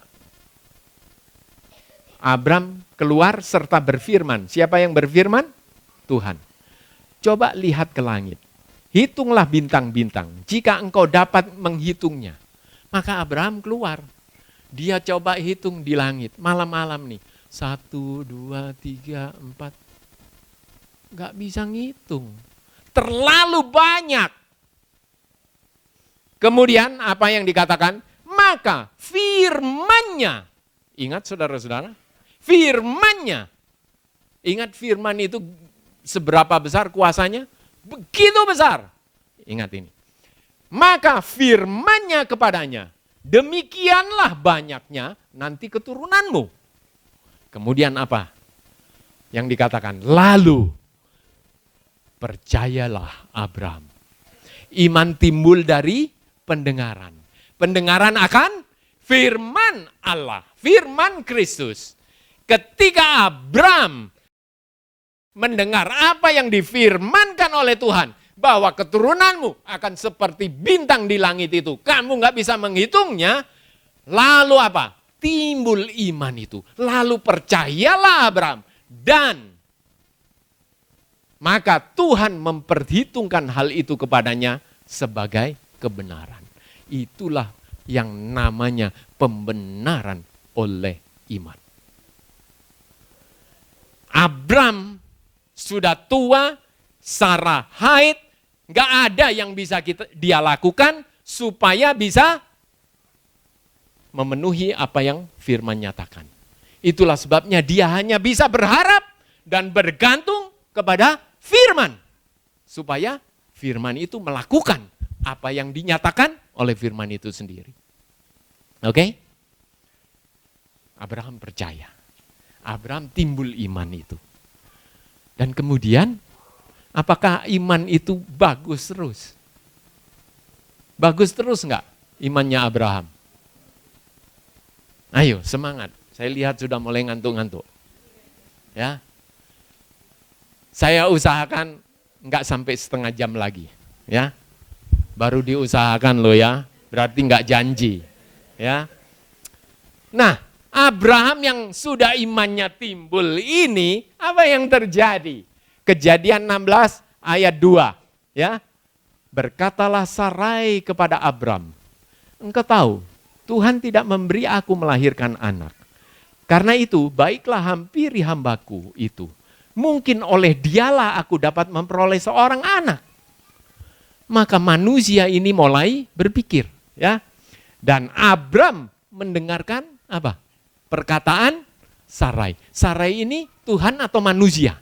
Abram keluar serta berfirman. Siapa yang berfirman? Tuhan. Coba lihat ke langit. Hitunglah bintang-bintang. Jika engkau dapat menghitungnya. Maka Abraham keluar. Dia coba hitung di langit. Malam-malam nih. 1, 2, 3, 4. Gak bisa ngitung. Terlalu banyak. Kemudian apa yang dikatakan? Maka firman-Nya. Ingat saudara-saudara? Firman-Nya. Ingat firman itu seberapa besar kuasanya? Begitu besar. Ingat ini. Maka firman-Nya kepadanya, demikianlah banyaknya nanti keturunanmu. Kemudian apa? Yang dikatakan, lalu percayalah Abram. Iman timbul dari pendengaran. Pendengaran akan firman Allah, firman Kristus. Ketika Abram mendengar apa yang difirmankan oleh Tuhan, bahwa keturunanmu akan seperti bintang di langit itu, kamu gak bisa menghitungnya, lalu apa? Timbul iman itu. Lalu percayalah Abram, dan maka Tuhan memperhitungkan hal itu kepadanya sebagai kebenaran. Itulah yang namanya pembenaran oleh iman. Abram sudah tua, Sarah haid, gak ada yang bisa dia lakukan supaya bisa memenuhi apa yang firman nyatakan. Itulah sebabnya dia hanya bisa berharap dan bergantung kepada firman. Supaya firman itu melakukan apa yang dinyatakan oleh firman itu sendiri. Oke? Abraham percaya. Abraham timbul iman itu. Dan kemudian, apakah iman itu bagus terus? Bagus terus enggak imannya Abraham? Ayo semangat, saya lihat sudah mulai ngantuk-ngantuk. Ya, saya usahakan enggak sampai setengah jam lagi. Ya, baru diusahakan loh ya, berarti enggak janji. Ya, nah Abraham yang sudah imannya timbul ini, apa yang terjadi? Kejadian 16 ayat 2. Ya. Berkatalah Sarai kepada Abram, engkau tahu, Tuhan tidak memberi aku melahirkan anak. Karena itu, baiklah hampiri hambaku itu. Mungkin oleh dialah aku dapat memperoleh seorang anak. Maka manusia ini mulai berpikir. Ya. Dan Abram mendengarkan apa? Perkataan Sarai. Sarai ini Tuhan atau manusia?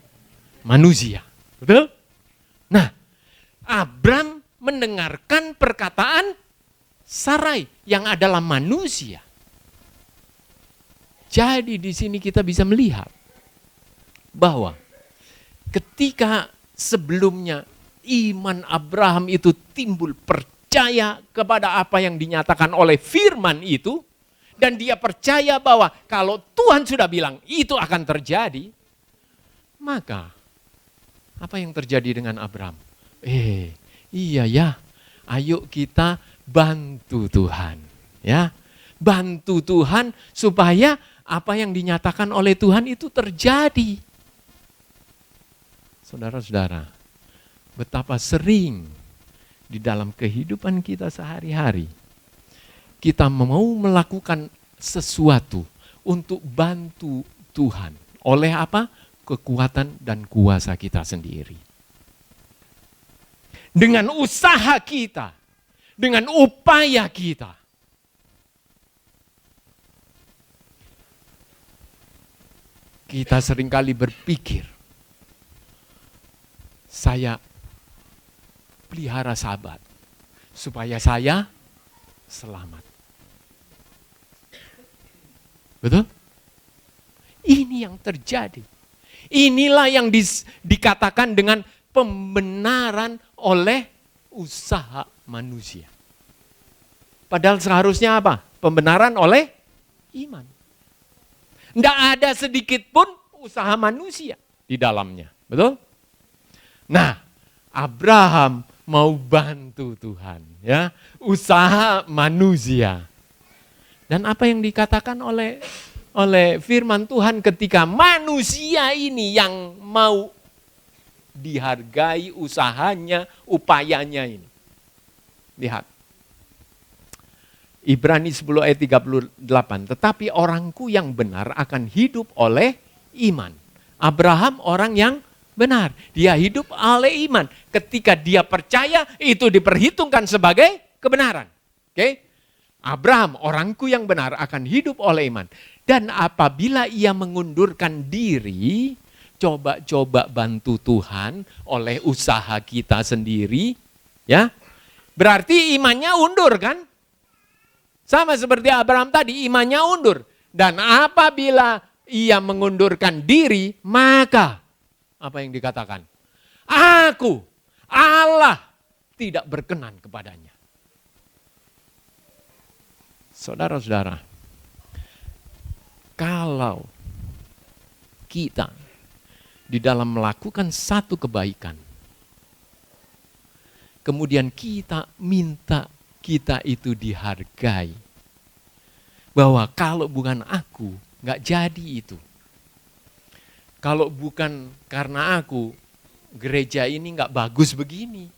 Manusia. Betul? Nah, Abram mendengarkan perkataan Sarai yang adalah manusia. Jadi di sini kita bisa melihat bahwa ketika sebelumnya iman Abraham itu timbul percaya kepada apa yang dinyatakan oleh firman itu, dan dia percaya bahwa kalau Tuhan sudah bilang itu akan terjadi, maka apa yang terjadi dengan Abraham? Iya ya, ayo kita bantu Tuhan, ya, bantu Tuhan supaya apa yang dinyatakan oleh Tuhan itu terjadi. Saudara-saudara, betapa sering di dalam kehidupan kita sehari-hari kita mau melakukan sesuatu untuk bantu Tuhan. Oleh apa? Kekuatan dan kuasa kita sendiri. Dengan usaha kita, dengan upaya kita. Kita seringkali berpikir, saya pelihara sahabat supaya saya selamat. Betul? Ini yang terjadi. Inilah yang dikatakan dengan pembenaran oleh usaha manusia. Padahal seharusnya apa? Pembenaran oleh iman. Tidak ada sedikit pun usaha manusia di dalamnya. Betul? Nah, Abraham mau bantu Tuhan, ya, usaha manusia. Dan apa yang dikatakan oleh firman Tuhan ketika manusia ini yang mau dihargai usahanya, upayanya ini. Lihat. Ibrani 10 ayat 38. Tetapi orangku yang benar akan hidup oleh iman. Abraham orang yang benar. Dia hidup oleh iman. Ketika dia percaya, itu diperhitungkan sebagai kebenaran. Oke? Abraham, orangku yang benar akan hidup oleh iman. Dan apabila ia mengundurkan diri, coba-coba bantu Tuhan oleh usaha kita sendiri, ya. Berarti imannya undur kan? Sama seperti Abraham tadi, imannya undur. Dan apabila ia mengundurkan diri, maka apa yang dikatakan? Aku, Allah, tidak berkenan kepadanya. Saudara-saudara, kalau kita di dalam melakukan satu kebaikan, kemudian kita minta kita itu dihargai, bahwa kalau bukan aku, nggak jadi itu. Kalau bukan karena aku, gereja ini nggak bagus begini.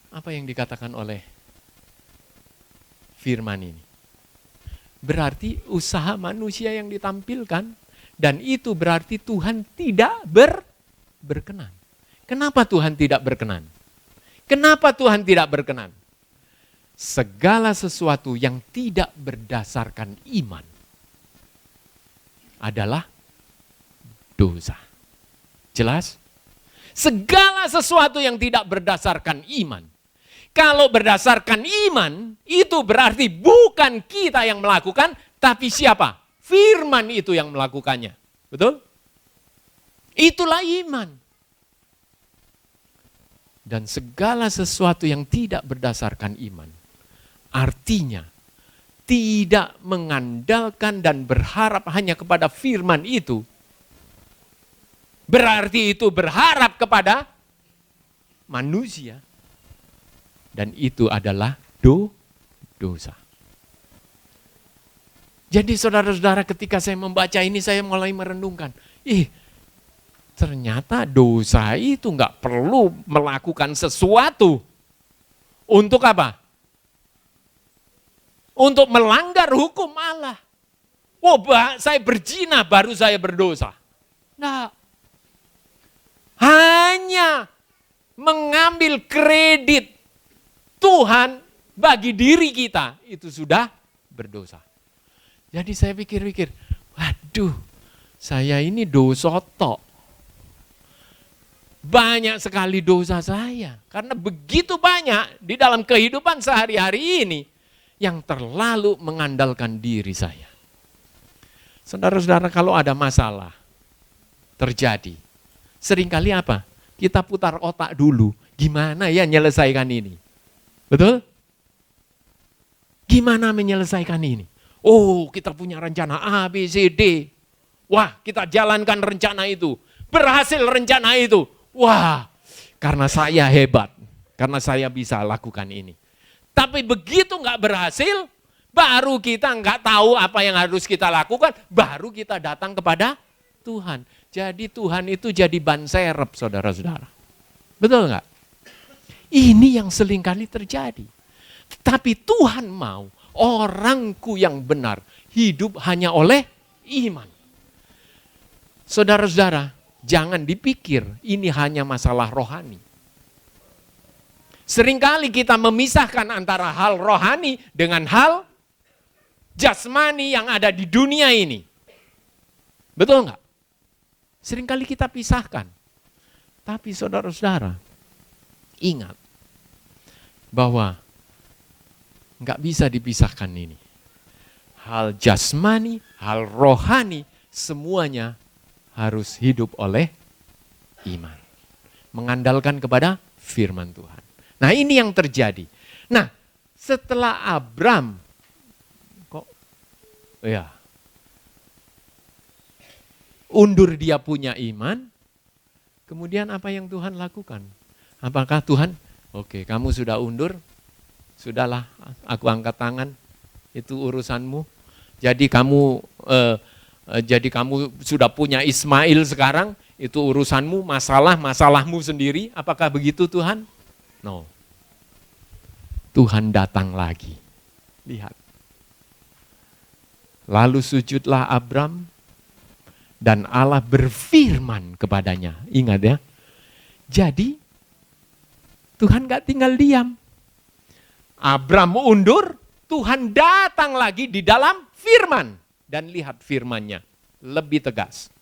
Apa yang dikatakan oleh firman ini? Berarti usaha manusia yang ditampilkan, dan itu berarti Tuhan tidak berkenan. Kenapa Tuhan tidak berkenan? Kenapa Tuhan tidak berkenan? Segala sesuatu yang tidak berdasarkan iman adalah dosa. Jelas? Segala sesuatu yang tidak berdasarkan iman. Kalau berdasarkan iman, itu berarti bukan kita yang melakukan, tapi siapa? Firman itu yang melakukannya. Betul? Itulah iman. Dan segala sesuatu yang tidak berdasarkan iman, artinya tidak mengandalkan dan berharap hanya kepada firman itu, berarti itu berharap kepada manusia. Dan itu adalah dosa. Jadi saudara-saudara, ketika saya membaca ini, saya mulai merenungkan. Ternyata dosa itu nggak perlu melakukan sesuatu. Untuk apa? Untuk melanggar hukum Allah. Saya berzina baru saya berdosa. Nah, hanya mengambil kredit Tuhan bagi diri kita, itu sudah berdosa. Jadi saya pikir-pikir, waduh, Saya ini dosa tok. Banyak sekali dosa saya. Karena begitu banyak di dalam kehidupan sehari-hari ini yang terlalu mengandalkan diri saya. Saudara-saudara, kalau ada masalah terjadi, seringkali apa? Kita putar otak dulu, gimana ya menyelesaikan ini? Betul? Gimana menyelesaikan ini? Oh, kita punya rencana A, B, C, D. Wah, kita jalankan rencana itu. Berhasil rencana itu. Wah, karena saya hebat. Karena saya bisa lakukan ini. Tapi begitu nggak berhasil, baru kita nggak tahu apa yang harus kita lakukan, baru kita datang kepada Tuhan. Jadi Tuhan itu jadi ban serep, saudara-saudara. Betul nggak? Ini yang seringkali terjadi. Tapi Tuhan mau orangku yang benar hidup hanya oleh iman. Saudara-saudara, jangan dipikir ini hanya masalah rohani. Seringkali kita memisahkan antara hal rohani dengan hal jasmani yang ada di dunia ini. Betul nggak? Seringkali kita pisahkan. Tapi saudara-saudara, ingat bahwa nggak bisa dipisahkan ini. Hal jasmani, hal rohani, semuanya harus hidup oleh iman. Mengandalkan kepada firman Tuhan. Nah, ini yang terjadi. Nah, setelah Abram, undur dia punya iman, kemudian apa yang Tuhan lakukan? Apakah Tuhan, oke, kamu sudah undur, sudahlah, aku angkat tangan, itu urusanmu. Jadi kamu sudah punya Ismail sekarang, itu urusanmu, masalahmu sendiri. Apakah begitu Tuhan? No. Tuhan datang lagi. Lihat. Lalu sujudlah Abram dan Allah berfirman kepadanya. Ingat ya. Jadi Tuhan gak tinggal diam. Abram undur, Tuhan datang lagi di dalam firman. Dan lihat firmannya, lebih tegas.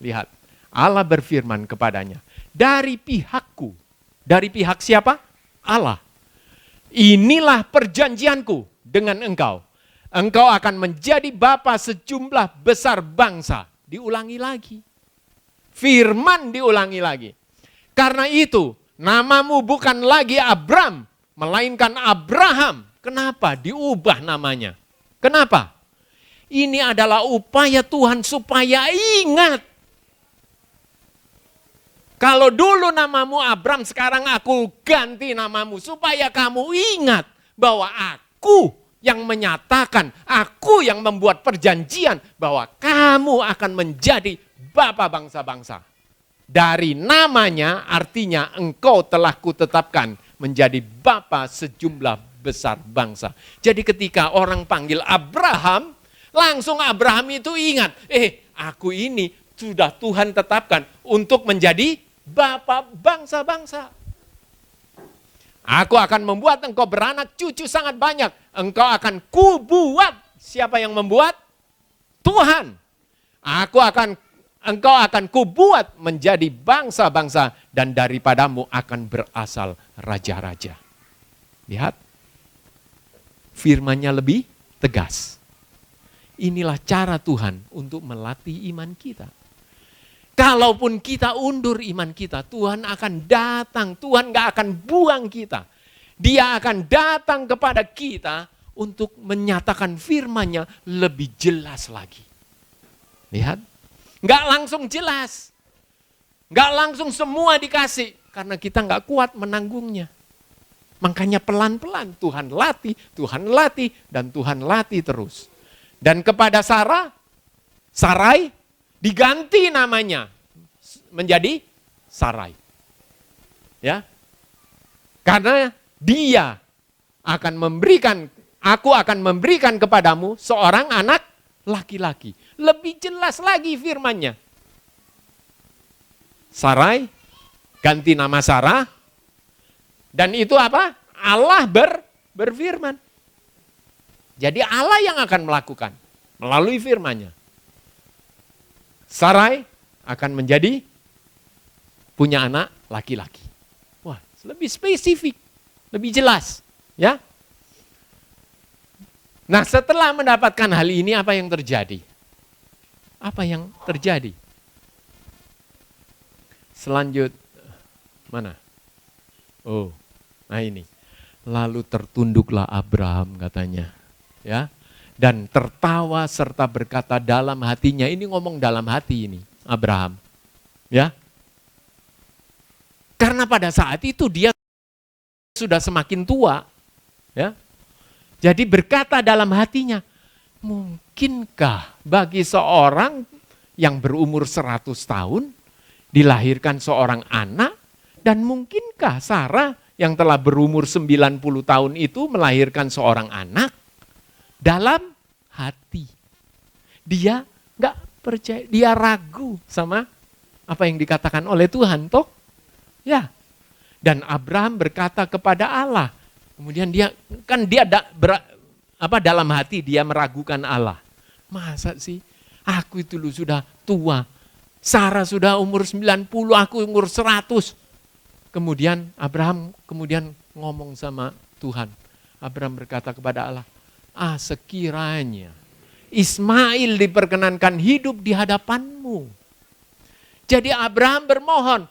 Lihat, Allah berfirman kepadanya, dari pihakku. Dari pihak siapa? Allah. Inilah perjanjianku dengan engkau. Engkau akan menjadi bapa sejumlah besar bangsa. Diulangi lagi. Firman diulangi lagi. Karena itu, namamu bukan lagi Abram, melainkan Abraham. Kenapa diubah namanya? Kenapa? Ini adalah upaya Tuhan supaya ingat. Kalau dulu namamu Abram, sekarang aku ganti namamu. Supaya kamu ingat bahwa aku yang menyatakan, aku yang membuat perjanjian bahwa kamu akan menjadi bapa bangsa-bangsa. Dari namanya artinya engkau telah kutetapkan menjadi bapa sejumlah besar bangsa. Jadi ketika orang panggil Abraham, langsung Abraham itu ingat, aku ini sudah Tuhan tetapkan untuk menjadi bapa bangsa-bangsa. Aku akan membuat engkau beranak cucu sangat banyak. Engkau akan kubuat. Siapa yang membuat? Tuhan. Engkau akan kubuat menjadi bangsa-bangsa dan daripadamu akan berasal raja-raja. Lihat. Firman-Nya lebih tegas. Inilah cara Tuhan untuk melatih iman kita. Kalaupun kita undur iman kita, Tuhan akan datang. Tuhan gak akan buang kita. Dia akan datang kepada kita untuk menyatakan firman-Nya lebih jelas lagi. Lihat. Gak langsung jelas. Gak langsung semua dikasih. Karena kita gak kuat menanggungnya. Makanya pelan-pelan Tuhan latih, dan Tuhan latih terus. Dan kepada Sarai, diganti namanya menjadi Sarai. Ya. Karena dia akan memberikan, aku akan memberikan kepadamu seorang anak laki-laki. Lebih jelas lagi firman-Nya. Sarai ganti nama Sarah. Dan itu apa? Allah berfirman. Jadi Allah yang akan melakukan melalui firman-Nya. Sarai akan menjadi punya anak laki-laki. Wah, lebih spesifik, lebih jelas, ya. Nah, setelah mendapatkan hal ini, apa yang terjadi? Apa yang terjadi? Mana? Oh, nah ini. Lalu tertunduklah Abraham katanya, ya. Dan tertawa serta berkata dalam hatinya, ini ngomong dalam hati ini, Abraham. Ya. Karena pada saat itu dia sudah semakin tua. Ya. Jadi berkata dalam hatinya, mungkinkah bagi seorang yang berumur 100 tahun dilahirkan seorang anak, dan mungkinkah Sarah yang telah berumur 90 tahun itu melahirkan seorang anak? Dalam hati. Dia nggak percaya, dia ragu sama apa yang dikatakan oleh Tuhan, toh? Ya. Dan Abraham berkata kepada Allah. Kemudian dia dalam hati dia meragukan Allah. Masa sih aku itu sudah tua. Sarah sudah umur 90, aku umur 100. Kemudian Abraham ngomong sama Tuhan. Abraham berkata kepada Allah, sekiranya Ismail diperkenankan hidup di hadapanmu. Jadi Abraham bermohon,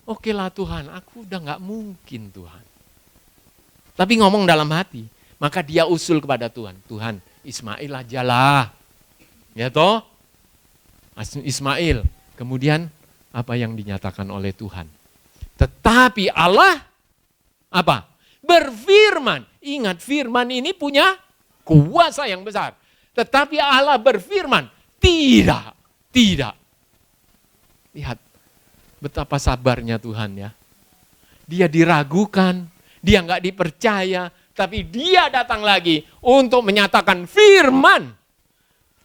okelah Tuhan, aku udah gak mungkin Tuhan. Tapi ngomong dalam hati, maka dia usul kepada Tuhan. Tuhan, Ismail ajalah. Ya toh? Ismail. Kemudian apa yang dinyatakan oleh Tuhan. Tetapi Allah apa? Berfirman. Ingat, firman ini punya kuasa yang besar. Tetapi Allah berfirman, tidak. Lihat betapa sabarnya Tuhan ya. Dia diragukan, dia nggak dipercaya, tapi dia datang lagi untuk menyatakan firman.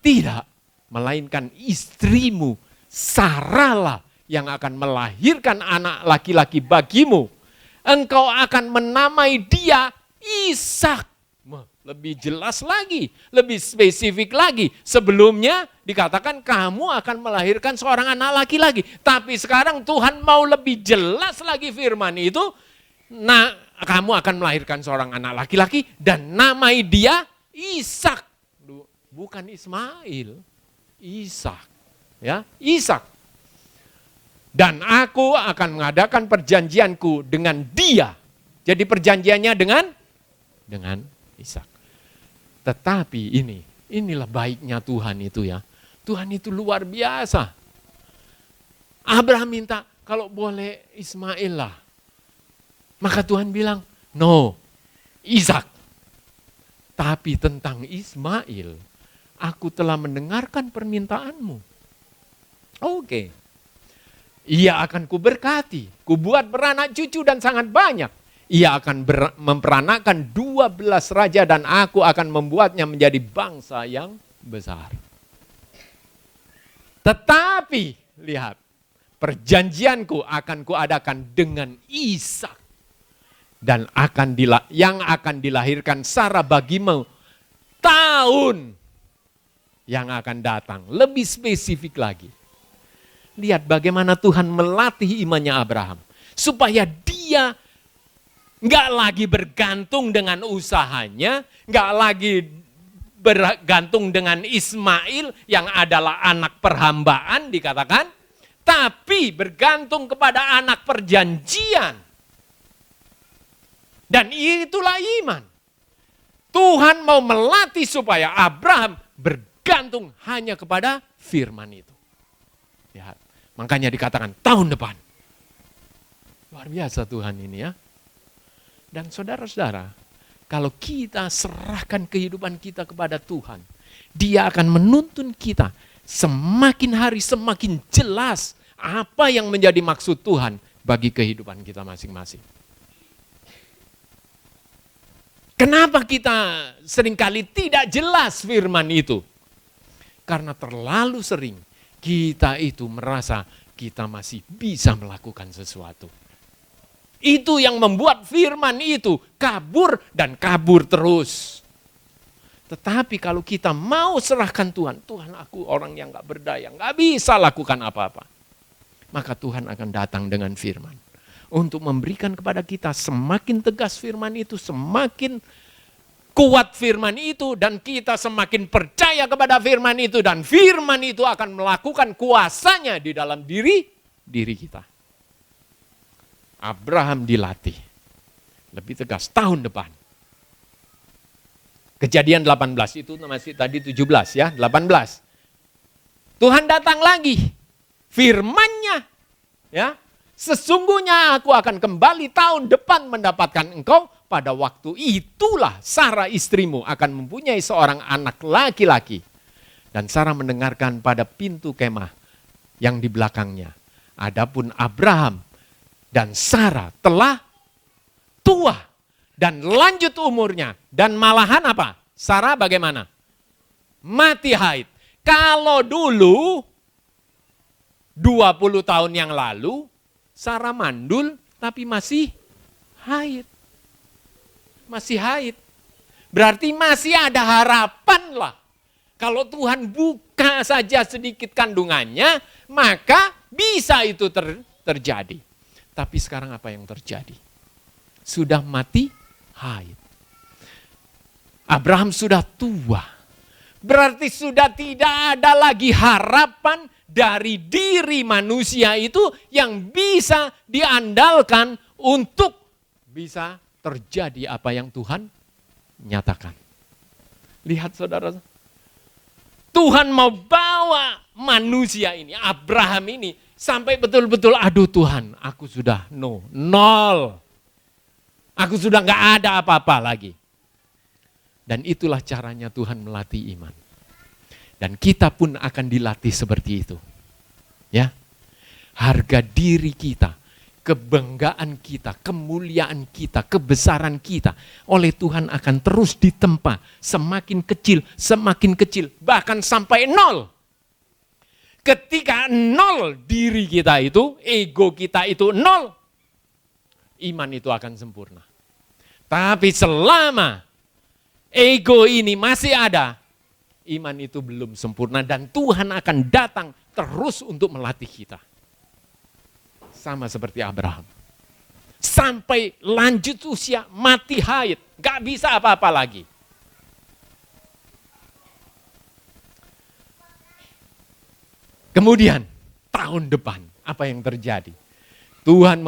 Tidak, melainkan istrimu Sarah lah yang akan melahirkan anak laki-laki bagimu. Engkau akan menamai dia Ishak. Lebih jelas lagi, lebih spesifik lagi. Sebelumnya dikatakan kamu akan melahirkan seorang anak laki-laki. Tapi sekarang Tuhan mau lebih jelas lagi firman itu. Nah, kamu akan melahirkan seorang anak laki-laki dan namai dia Ishak. Bukan Ismail, Ishak. Ya, Ishak. Dan aku akan mengadakan perjanjianku dengan dia. Jadi perjanjiannya dengan Ishak. Tetapi inilah baiknya Tuhan itu ya. Tuhan itu luar biasa. Abraham minta kalau boleh Ismail lah. Maka Tuhan bilang, no, Ishak. Tapi tentang Ismail, aku telah mendengarkan permintaanmu. Oke. Ia akan kuberkati, kubuat beranak cucu dan sangat banyak. Ia akan memperanakkan 12 raja dan aku akan membuatnya menjadi bangsa yang besar. Tetapi, lihat, perjanjianku akan kuadakan dengan Ishak. Dan yang akan dilahirkan Sarah bagimu tahun yang akan datang. Lebih spesifik lagi. Lihat bagaimana Tuhan melatih imannya Abraham. Supaya dia nggak lagi bergantung dengan usahanya, nggak lagi bergantung dengan Ismail yang adalah anak perhambaan dikatakan, tapi bergantung kepada anak perjanjian. Dan itulah iman. Tuhan mau melatih supaya Abraham bergantung hanya kepada firman itu. Ya, makanya dikatakan tahun depan. Luar biasa Tuhan ini ya. Dan saudara-saudara, kalau kita serahkan kehidupan kita kepada Tuhan, Dia akan menuntun kita semakin hari semakin jelas apa yang menjadi maksud Tuhan bagi kehidupan kita masing-masing. Kenapa kita seringkali tidak jelas firman itu? Karena terlalu sering kita itu merasa kita masih bisa melakukan sesuatu. Itu yang membuat firman itu kabur dan kabur terus. Tetapi kalau kita mau serahkan Tuhan, Tuhan aku orang yang gak berdaya, gak bisa lakukan apa-apa. Maka Tuhan akan datang dengan firman. Untuk memberikan kepada kita semakin tegas firman itu, semakin kuat firman itu, dan kita semakin percaya kepada firman itu, dan firman itu akan melakukan kuasanya di dalam diri kita. Abraham dilatih. Lebih tegas tahun depan. Kejadian 18 itu masih tadi 17 ya, 18. Tuhan datang lagi. Firman-Nya ya, sesungguhnya aku akan kembali tahun depan mendapatkan engkau, pada waktu itulah Sarah istrimu akan mempunyai seorang anak laki-laki. Dan Sarah mendengarkan pada pintu kemah yang di belakangnya. Adapun Abraham dan Sarah telah tua dan lanjut umurnya. Dan malahan apa? Sarah bagaimana? Mati haid. Kalau dulu 20 tahun yang lalu Sarah mandul tapi masih haid. Masih haid. Berarti masih ada harapan lah. Kalau Tuhan buka saja sedikit kandungannya, maka bisa itu terjadi. Tapi sekarang apa yang terjadi? Sudah mati haid. Abraham sudah tua. Berarti sudah tidak ada lagi harapan dari diri manusia itu yang bisa diandalkan untuk bisa terjadi apa yang Tuhan nyatakan. Lihat saudara, Tuhan mau bawa manusia ini, Abraham ini, sampai betul-betul, aduh Tuhan, aku sudah nol. Aku sudah gak ada apa-apa lagi. Dan itulah caranya Tuhan melatih iman. Dan kita pun akan dilatih seperti itu. Ya, harga diri kita, kebanggaan kita, kemuliaan kita, kebesaran kita oleh Tuhan akan terus ditempa semakin kecil, bahkan sampai nol. Ketika nol diri kita itu, ego kita itu nol, iman itu akan sempurna. Tapi selama ego ini masih ada, iman itu belum sempurna dan Tuhan akan datang terus untuk melatih kita. Sama seperti Abraham. Sampai lanjut usia, mati haid, gak bisa apa-apa lagi. Kemudian tahun depan apa yang terjadi? Tuhan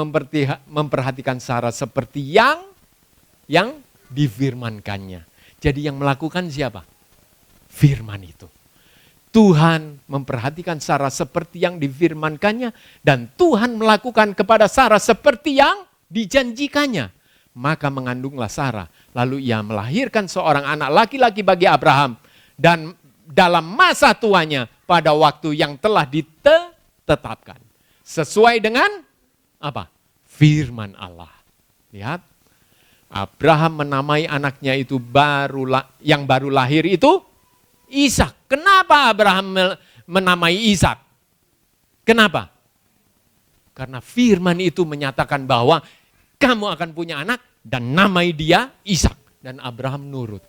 memperhatikan Sarah seperti yang difirmankannya. Jadi yang melakukan siapa? Firman itu. Tuhan memperhatikan Sarah seperti yang difirmankannya dan Tuhan melakukan kepada Sarah seperti yang dijanjikannya. Maka mengandunglah Sarah. Lalu ia melahirkan seorang anak laki-laki bagi Abraham dan dalam masa tuanya pada waktu yang telah ditetapkan. Sesuai dengan apa? Firman Allah. Lihat. Abraham menamai anaknya itu yang baru lahir itu Ishak. Kenapa Abraham menamai Ishak? Kenapa? Karena firman itu menyatakan bahwa kamu akan punya anak dan namai dia Ishak. Dan Abraham nurut.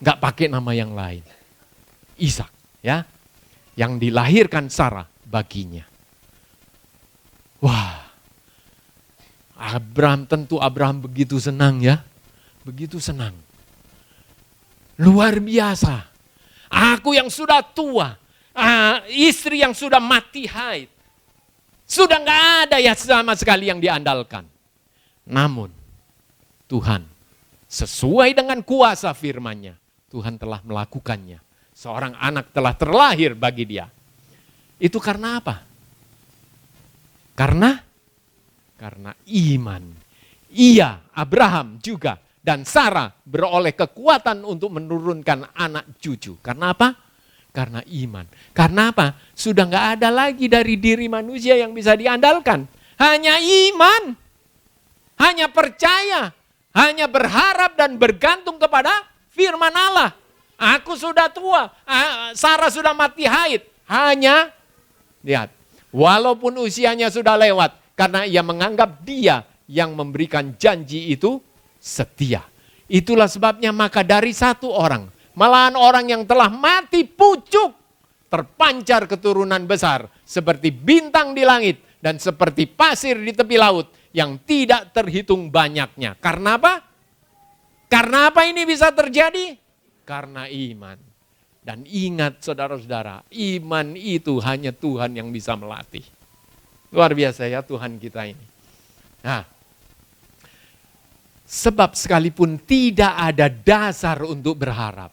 Enggak pakai nama yang lain. Ishak, ya. Yang dilahirkan Sarah baginya. Wah. Abraham begitu senang ya. Begitu senang. Luar biasa. Aku yang sudah tua. Istri yang sudah mati haid. Sudah gak ada ya sama sekali yang diandalkan. Namun Tuhan sesuai dengan kuasa firman-Nya. Tuhan telah melakukannya. Seorang anak telah terlahir bagi dia. Itu karena apa? Karena iman. Ia, Abraham juga, dan Sarah beroleh kekuatan untuk menurunkan anak cucu. Karena apa? Karena iman. Karena apa? Sudah gak ada lagi dari diri manusia yang bisa diandalkan. Hanya iman. Hanya percaya. Hanya berharap dan bergantung kepada firman Allah. Aku sudah tua. Sarah sudah mati haid. Hanya, lihat, walaupun usianya sudah lewat. Karena ia menganggap dia yang memberikan janji itu setia. Itulah sebabnya maka dari satu orang Malahan orang yang telah mati pucuk, terpancar keturunan besar seperti bintang di langit dan seperti pasir di tepi laut yang tidak terhitung banyaknya. Karena apa? Karena apa ini bisa terjadi? Karena iman. Dan ingat saudara-saudara, iman itu hanya Tuhan yang bisa melatih. Luar biasa ya Tuhan kita ini. Nah, sebab sekalipun tidak ada dasar untuk berharap.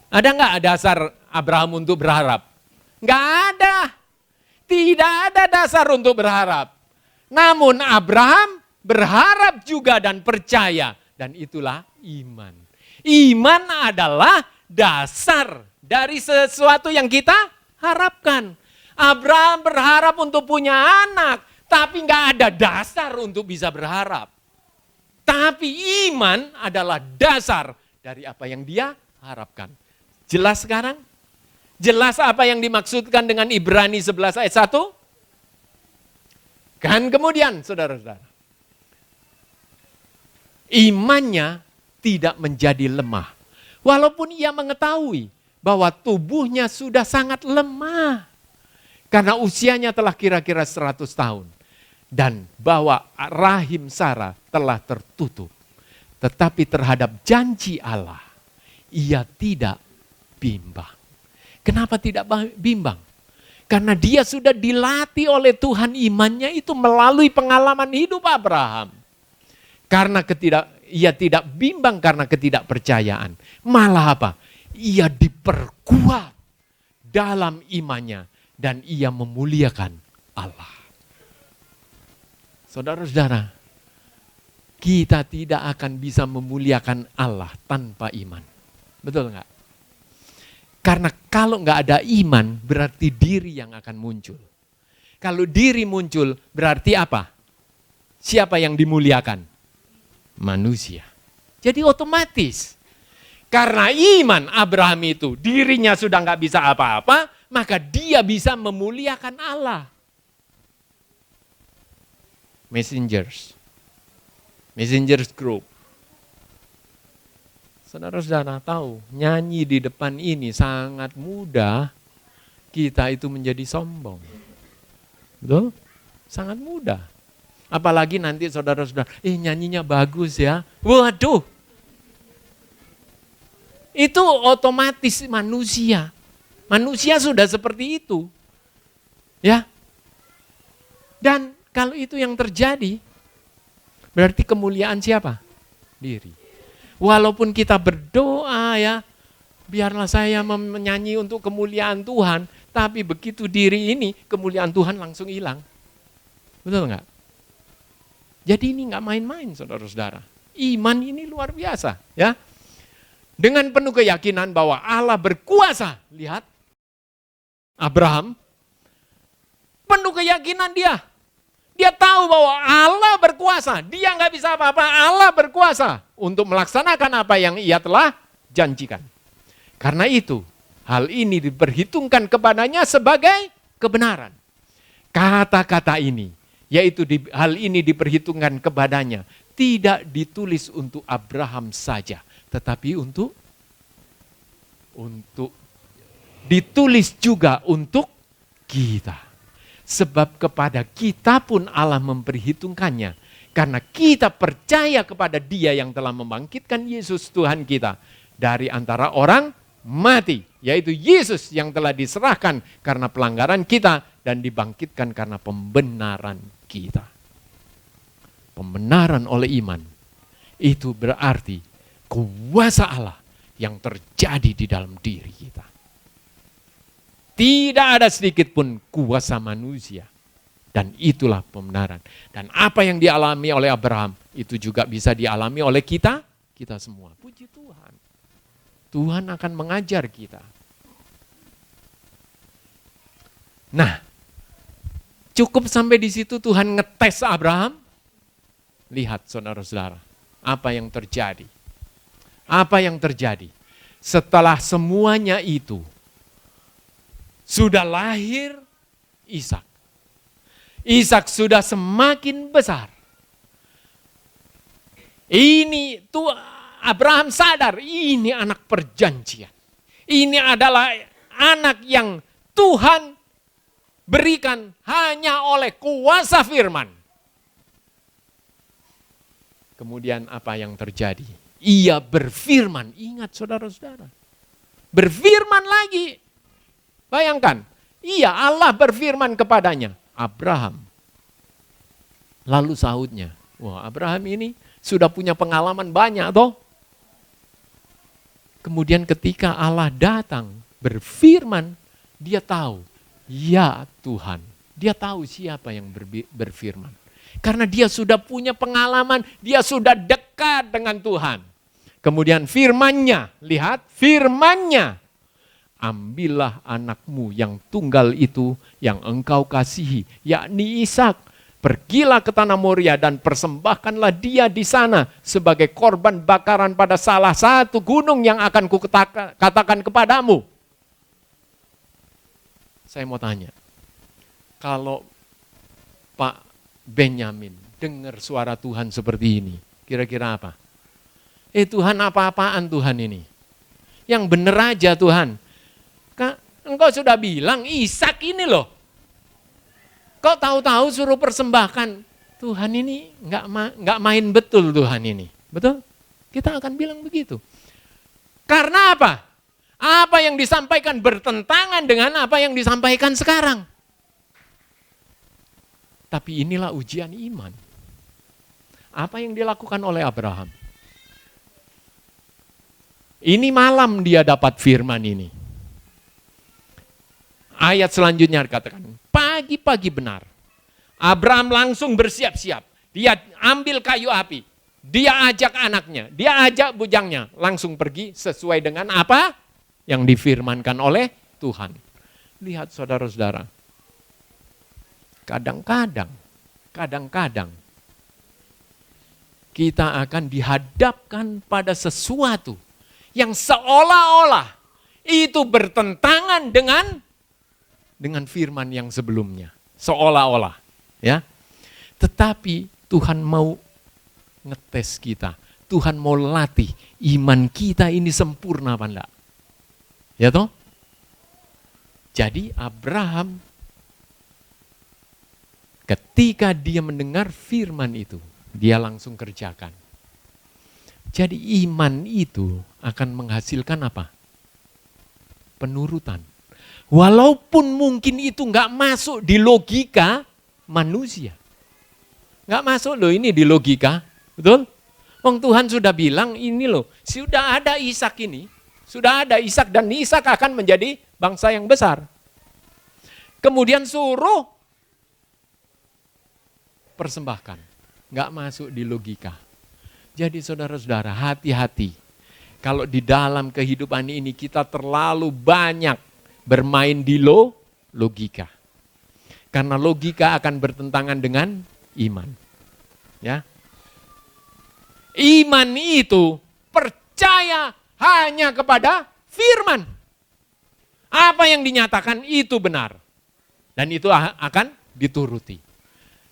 Ada nggak dasar Abraham untuk berharap? Nggak ada. Tidak ada dasar untuk berharap. Namun Abraham berharap juga dan percaya. Dan itulah iman. Iman adalah dasar dari sesuatu yang kita harapkan. Abraham berharap untuk punya anak. Tapi nggak ada dasar untuk bisa berharap. Tapi iman adalah dasar dari apa yang dia harapkan. Jelas sekarang? Jelas apa yang dimaksudkan dengan Ibrani 11 ayat 1? Kan kemudian saudara-saudara. Imannya tidak menjadi lemah. Walaupun ia mengetahui bahwa tubuhnya sudah sangat lemah. Karena usianya telah kira-kira 100 tahun. Dan bahwa rahim Sarah telah tertutup. Tetapi terhadap janji Allah, ia tidak bimbang. Kenapa tidak bimbang? Karena dia sudah dilatih oleh Tuhan imannya itu melalui pengalaman hidup Abraham. Karena ia tidak bimbang karena ketidakpercayaan. Malah apa? Ia diperkuat dalam imannya dan ia memuliakan Allah. Saudara-saudara, kita tidak akan bisa memuliakan Allah tanpa iman. Betul enggak? Karena kalau enggak ada iman, berarti diri yang akan muncul. Kalau diri muncul, berarti apa? Siapa yang dimuliakan? Manusia. Jadi otomatis. Karena iman Abraham itu, dirinya sudah enggak bisa apa-apa, maka dia bisa memuliakan Allah. Messengers group. Saudara-saudara tahu, nyanyi di depan ini sangat mudah, kita itu menjadi sombong. Betul? Sangat mudah. Apalagi nanti saudara-saudara, nyanyinya bagus ya. Waduh. Itu otomatis manusia. Manusia sudah seperti itu. Ya. Dan kalau itu yang terjadi, berarti kemuliaan siapa? Diri. Walaupun kita berdoa ya, biarlah saya menyanyi untuk kemuliaan Tuhan, tapi begitu diri ini, kemuliaan Tuhan langsung hilang. Betul enggak? Jadi ini enggak main-main saudara-saudara. Iman ini luar biasa ya. Dengan penuh keyakinan bahwa Allah berkuasa. Lihat, Abraham, penuh keyakinan dia. Dia tahu bahwa Allah berkuasa. Dia nggak bisa apa-apa, Allah berkuasa untuk melaksanakan apa yang ia telah janjikan. Karena itu, hal ini diperhitungkan kepadanya sebagai kebenaran. Kata-kata ini, yaitu hal ini diperhitungkan kepadanya, tidak ditulis untuk Abraham saja, tetapi untuk ditulis juga untuk kita. Sebab kepada kita pun Allah memperhitungkannya. Karena kita percaya kepada Dia yang telah membangkitkan Yesus Tuhan kita dari antara orang mati. Yaitu Yesus yang telah diserahkan karena pelanggaran kita dan dibangkitkan karena pembenaran kita. Pembenaran oleh iman. Itu berarti kuasa Allah yang terjadi di dalam diri kita. Tidak ada sedikit pun kuasa manusia. Dan itulah pembenaran. Dan apa yang dialami oleh Abraham, itu juga bisa dialami oleh kita semua. Puji Tuhan. Tuhan akan mengajar kita. Nah, cukup sampai di situ Tuhan ngetes Abraham. Lihat saudara-saudara, apa yang terjadi. Apa yang terjadi? Setelah semuanya itu, sudah lahir Ishak. Ishak sudah semakin besar. Ini tuh Abraham sadar ini anak perjanjian. Ini adalah anak yang Tuhan berikan hanya oleh kuasa firman. Kemudian apa yang terjadi? Ia berfirman. Ingat saudara-saudara. Berfirman lagi. Bayangkan. Iya, Allah berfirman kepadanya. Abraham. Lalu sahutnya. Wah, Abraham ini sudah punya pengalaman banyak toh. Kemudian ketika Allah datang berfirman, dia tahu. Ya Tuhan. Dia tahu siapa yang berfirman. Karena dia sudah punya pengalaman, dia sudah dekat dengan Tuhan. Kemudian firman-Nya, lihat firman-Nya. Ambillah anakmu yang tunggal itu yang engkau kasihi, yakni Ishak. Pergilah ke tanah Moria dan persembahkanlah dia di sana sebagai korban bakaran pada salah satu gunung yang akan kukatakan kepadamu. Saya mau tanya, kalau Pak Benyamin dengar suara Tuhan seperti ini, kira-kira apa? Tuhan apa-apaan Tuhan ini? Yang benar aja Tuhan. Engkau sudah bilang Ishak ini loh. Kau tahu-tahu suruh persembahkan. Tuhan ini nggak main betul Tuhan ini. Betul? Kita akan bilang begitu. Karena apa? Apa yang disampaikan bertentangan dengan apa yang disampaikan sekarang. Tapi inilah ujian iman. Apa yang dilakukan oleh Abraham? Ini malam dia dapat firman ini. Ayat selanjutnya dikatakan, pagi-pagi benar. Abraham langsung bersiap-siap. Dia ambil kayu api. Dia ajak anaknya, dia ajak bujangnya. Langsung pergi sesuai dengan apa yang difirmankan oleh Tuhan. Lihat saudara-saudara. Kadang-kadang kita akan dihadapkan pada sesuatu yang seolah-olah itu bertentangan dengan firman yang sebelumnya. Seolah-olah, ya. Tetapi Tuhan mau ngetes kita. Tuhan mau latih iman kita ini sempurna apa enggak? Ya toh? Jadi Abraham ketika dia mendengar firman itu, dia langsung kerjakan. Jadi iman itu akan menghasilkan apa? Penurutan. Walaupun mungkin itu nggak masuk di logika manusia. Nggak masuk loh ini di logika, betul? Wong Tuhan sudah bilang ini loh, sudah ada Ishak ini. Sudah ada Ishak dan Ishak akan menjadi bangsa yang besar. Kemudian suruh persembahkan, nggak masuk di logika. Jadi saudara-saudara hati-hati. Kalau di dalam kehidupan ini kita terlalu banyak bermain di logika. Karena logika akan bertentangan dengan iman. Ya. Iman itu percaya hanya kepada firman. Apa yang dinyatakan itu benar. Dan itu akan dituruti.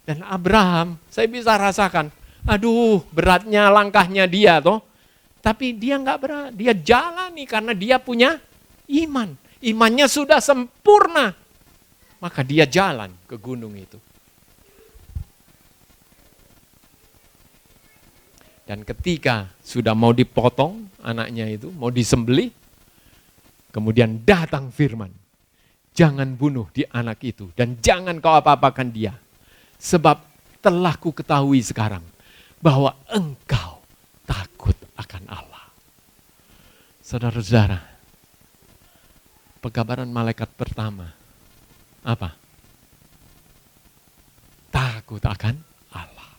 Dan Abraham, saya bisa rasakan, aduh beratnya langkahnya dia toh. Tapi dia enggak berat, dia jalani karena dia punya iman. Imannya sudah sempurna. Maka dia jalan ke gunung itu. Dan ketika sudah mau dipotong anaknya itu, mau disembelih, kemudian datang firman. Jangan bunuh di anak itu dan jangan kau apa-apakan dia. Sebab telah ku ketahui sekarang bahwa engkau takut akan Allah. Saudara-saudara, pekabaran malaikat pertama, apa? Takut akan Allah.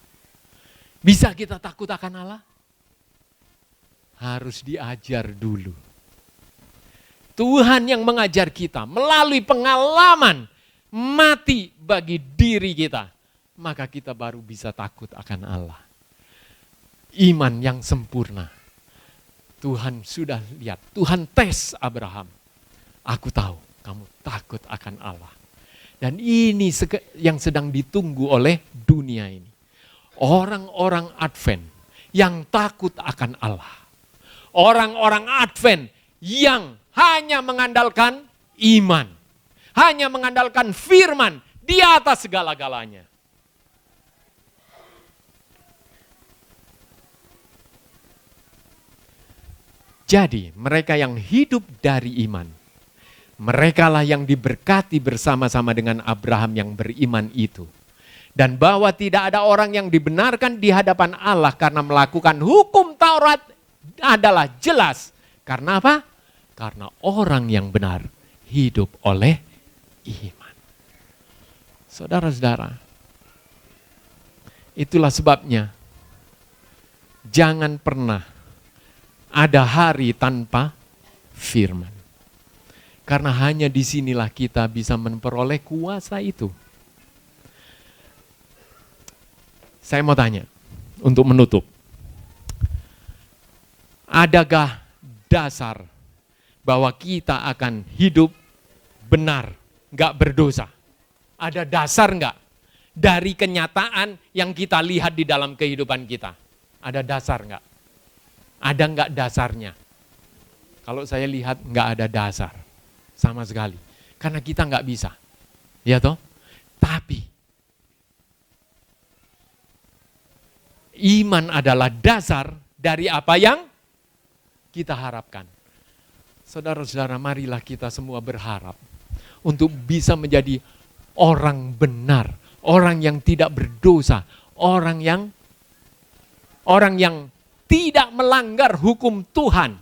Bisa kita takut akan Allah? Harus diajar dulu. Tuhan yang mengajar kita melalui pengalaman mati bagi diri kita. Maka kita baru bisa takut akan Allah. Iman yang sempurna. Tuhan sudah lihat, Tuhan tes Abraham. Aku tahu kamu takut akan Allah. Dan ini yang sedang ditunggu oleh dunia ini. Orang-orang Advent yang takut akan Allah. Orang-orang Advent yang hanya mengandalkan iman. Hanya mengandalkan firman di atas segala-galanya. Jadi mereka yang hidup dari iman, merekalah yang diberkati bersama-sama dengan Abraham yang beriman itu. Dan bahwa tidak ada orang yang dibenarkan di hadapan Allah karena melakukan hukum Taurat adalah jelas. Karena apa? Karena orang yang benar hidup oleh iman. Saudara-saudara, itulah sebabnya jangan pernah ada hari tanpa firman. Karena hanya disinilah kita bisa memperoleh kuasa itu. Saya mau tanya, untuk menutup. Adakah dasar bahwa kita akan hidup benar, nggak berdosa? Ada dasar nggak dari kenyataan yang kita lihat di dalam kehidupan kita? Ada dasar nggak? Ada nggak dasarnya? Kalau saya lihat nggak ada dasar sama sekali. Karena kita nggak bisa. Ya toh? Tapi iman adalah dasar dari apa yang kita harapkan. Saudara-saudara, marilah kita semua berharap untuk bisa menjadi orang benar, orang yang tidak berdosa, orang yang tidak melanggar hukum Tuhan.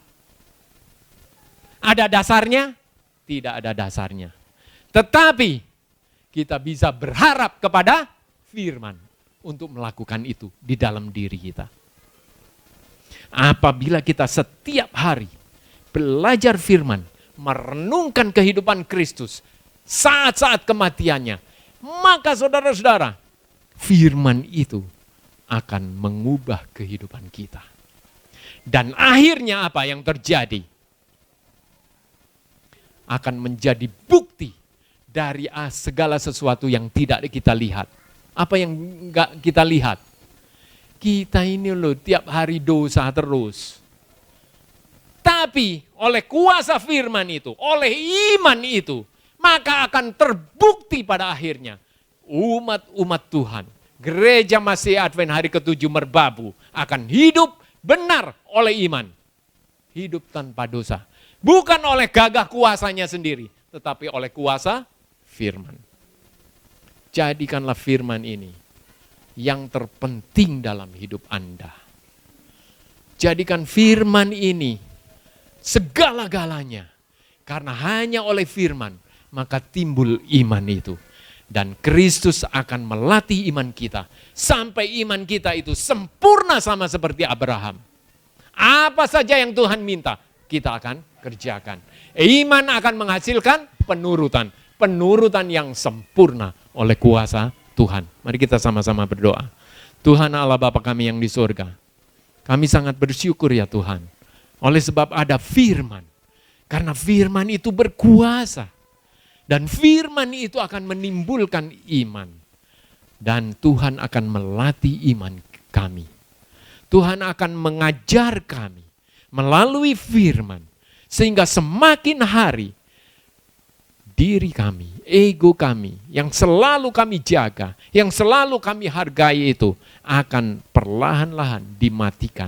Ada dasarnya? Tidak ada dasarnya. Tetapi kita bisa berharap kepada firman untuk melakukan itu di dalam diri kita. Apabila kita setiap hari belajar firman, merenungkan kehidupan Kristus, saat-saat kematiannya, maka saudara-saudara, firman itu akan mengubah kehidupan kita. Dan akhirnya apa yang terjadi? Akan menjadi bukti dari segala sesuatu yang tidak kita lihat. Apa yang enggak kita lihat? Kita ini loh tiap hari dosa terus. Tapi oleh kuasa firman itu, oleh iman itu, maka akan terbukti pada akhirnya. Umat-umat Tuhan, gereja Masih Advent hari ke-7 Merbabu akan hidup benar oleh iman. Hidup tanpa dosa. Bukan oleh gagah kuasanya sendiri, tetapi oleh kuasa firman. Jadikanlah firman ini yang terpenting dalam hidup Anda. Jadikan firman ini segala-galanya. Karena hanya oleh firman, maka timbul iman itu. Dan Kristus akan melatih iman kita. Sampai iman kita itu sempurna sama seperti Abraham. Apa saja yang Tuhan minta, kita akan kerjakan. Iman akan menghasilkan penurutan. Penurutan yang sempurna oleh kuasa Tuhan. Mari kita sama-sama berdoa. Tuhan Allah Bapa kami yang di surga. Kami sangat bersyukur ya Tuhan. Oleh sebab ada firman. Karena firman itu berkuasa. Dan firman itu akan menimbulkan iman. Dan Tuhan akan melatih iman kami. Tuhan akan mengajar kami melalui firman. Sehingga semakin hari diri kami, ego kami, yang selalu kami jaga, yang selalu kami hargai itu, akan perlahan-lahan dimatikan.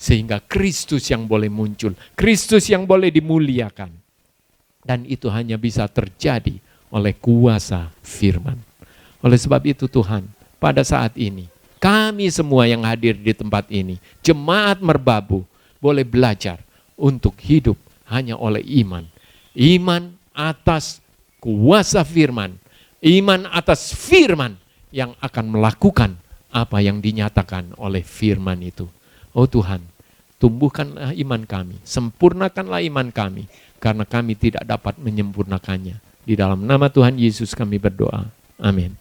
Sehingga Kristus yang boleh muncul, Kristus yang boleh dimuliakan. Dan itu hanya bisa terjadi oleh kuasa firman. Oleh sebab itu Tuhan, pada saat ini, kami semua yang hadir di tempat ini, jemaat Merbabu, boleh belajar untuk hidup hanya oleh iman. Iman atas kuasa firman, iman atas firman yang akan melakukan apa yang dinyatakan oleh firman itu. Oh Tuhan, tumbuhkanlah iman kami, sempurnakanlah iman kami, karena kami tidak dapat menyempurnakannya. Di dalam nama Tuhan Yesus kami berdoa. Amin.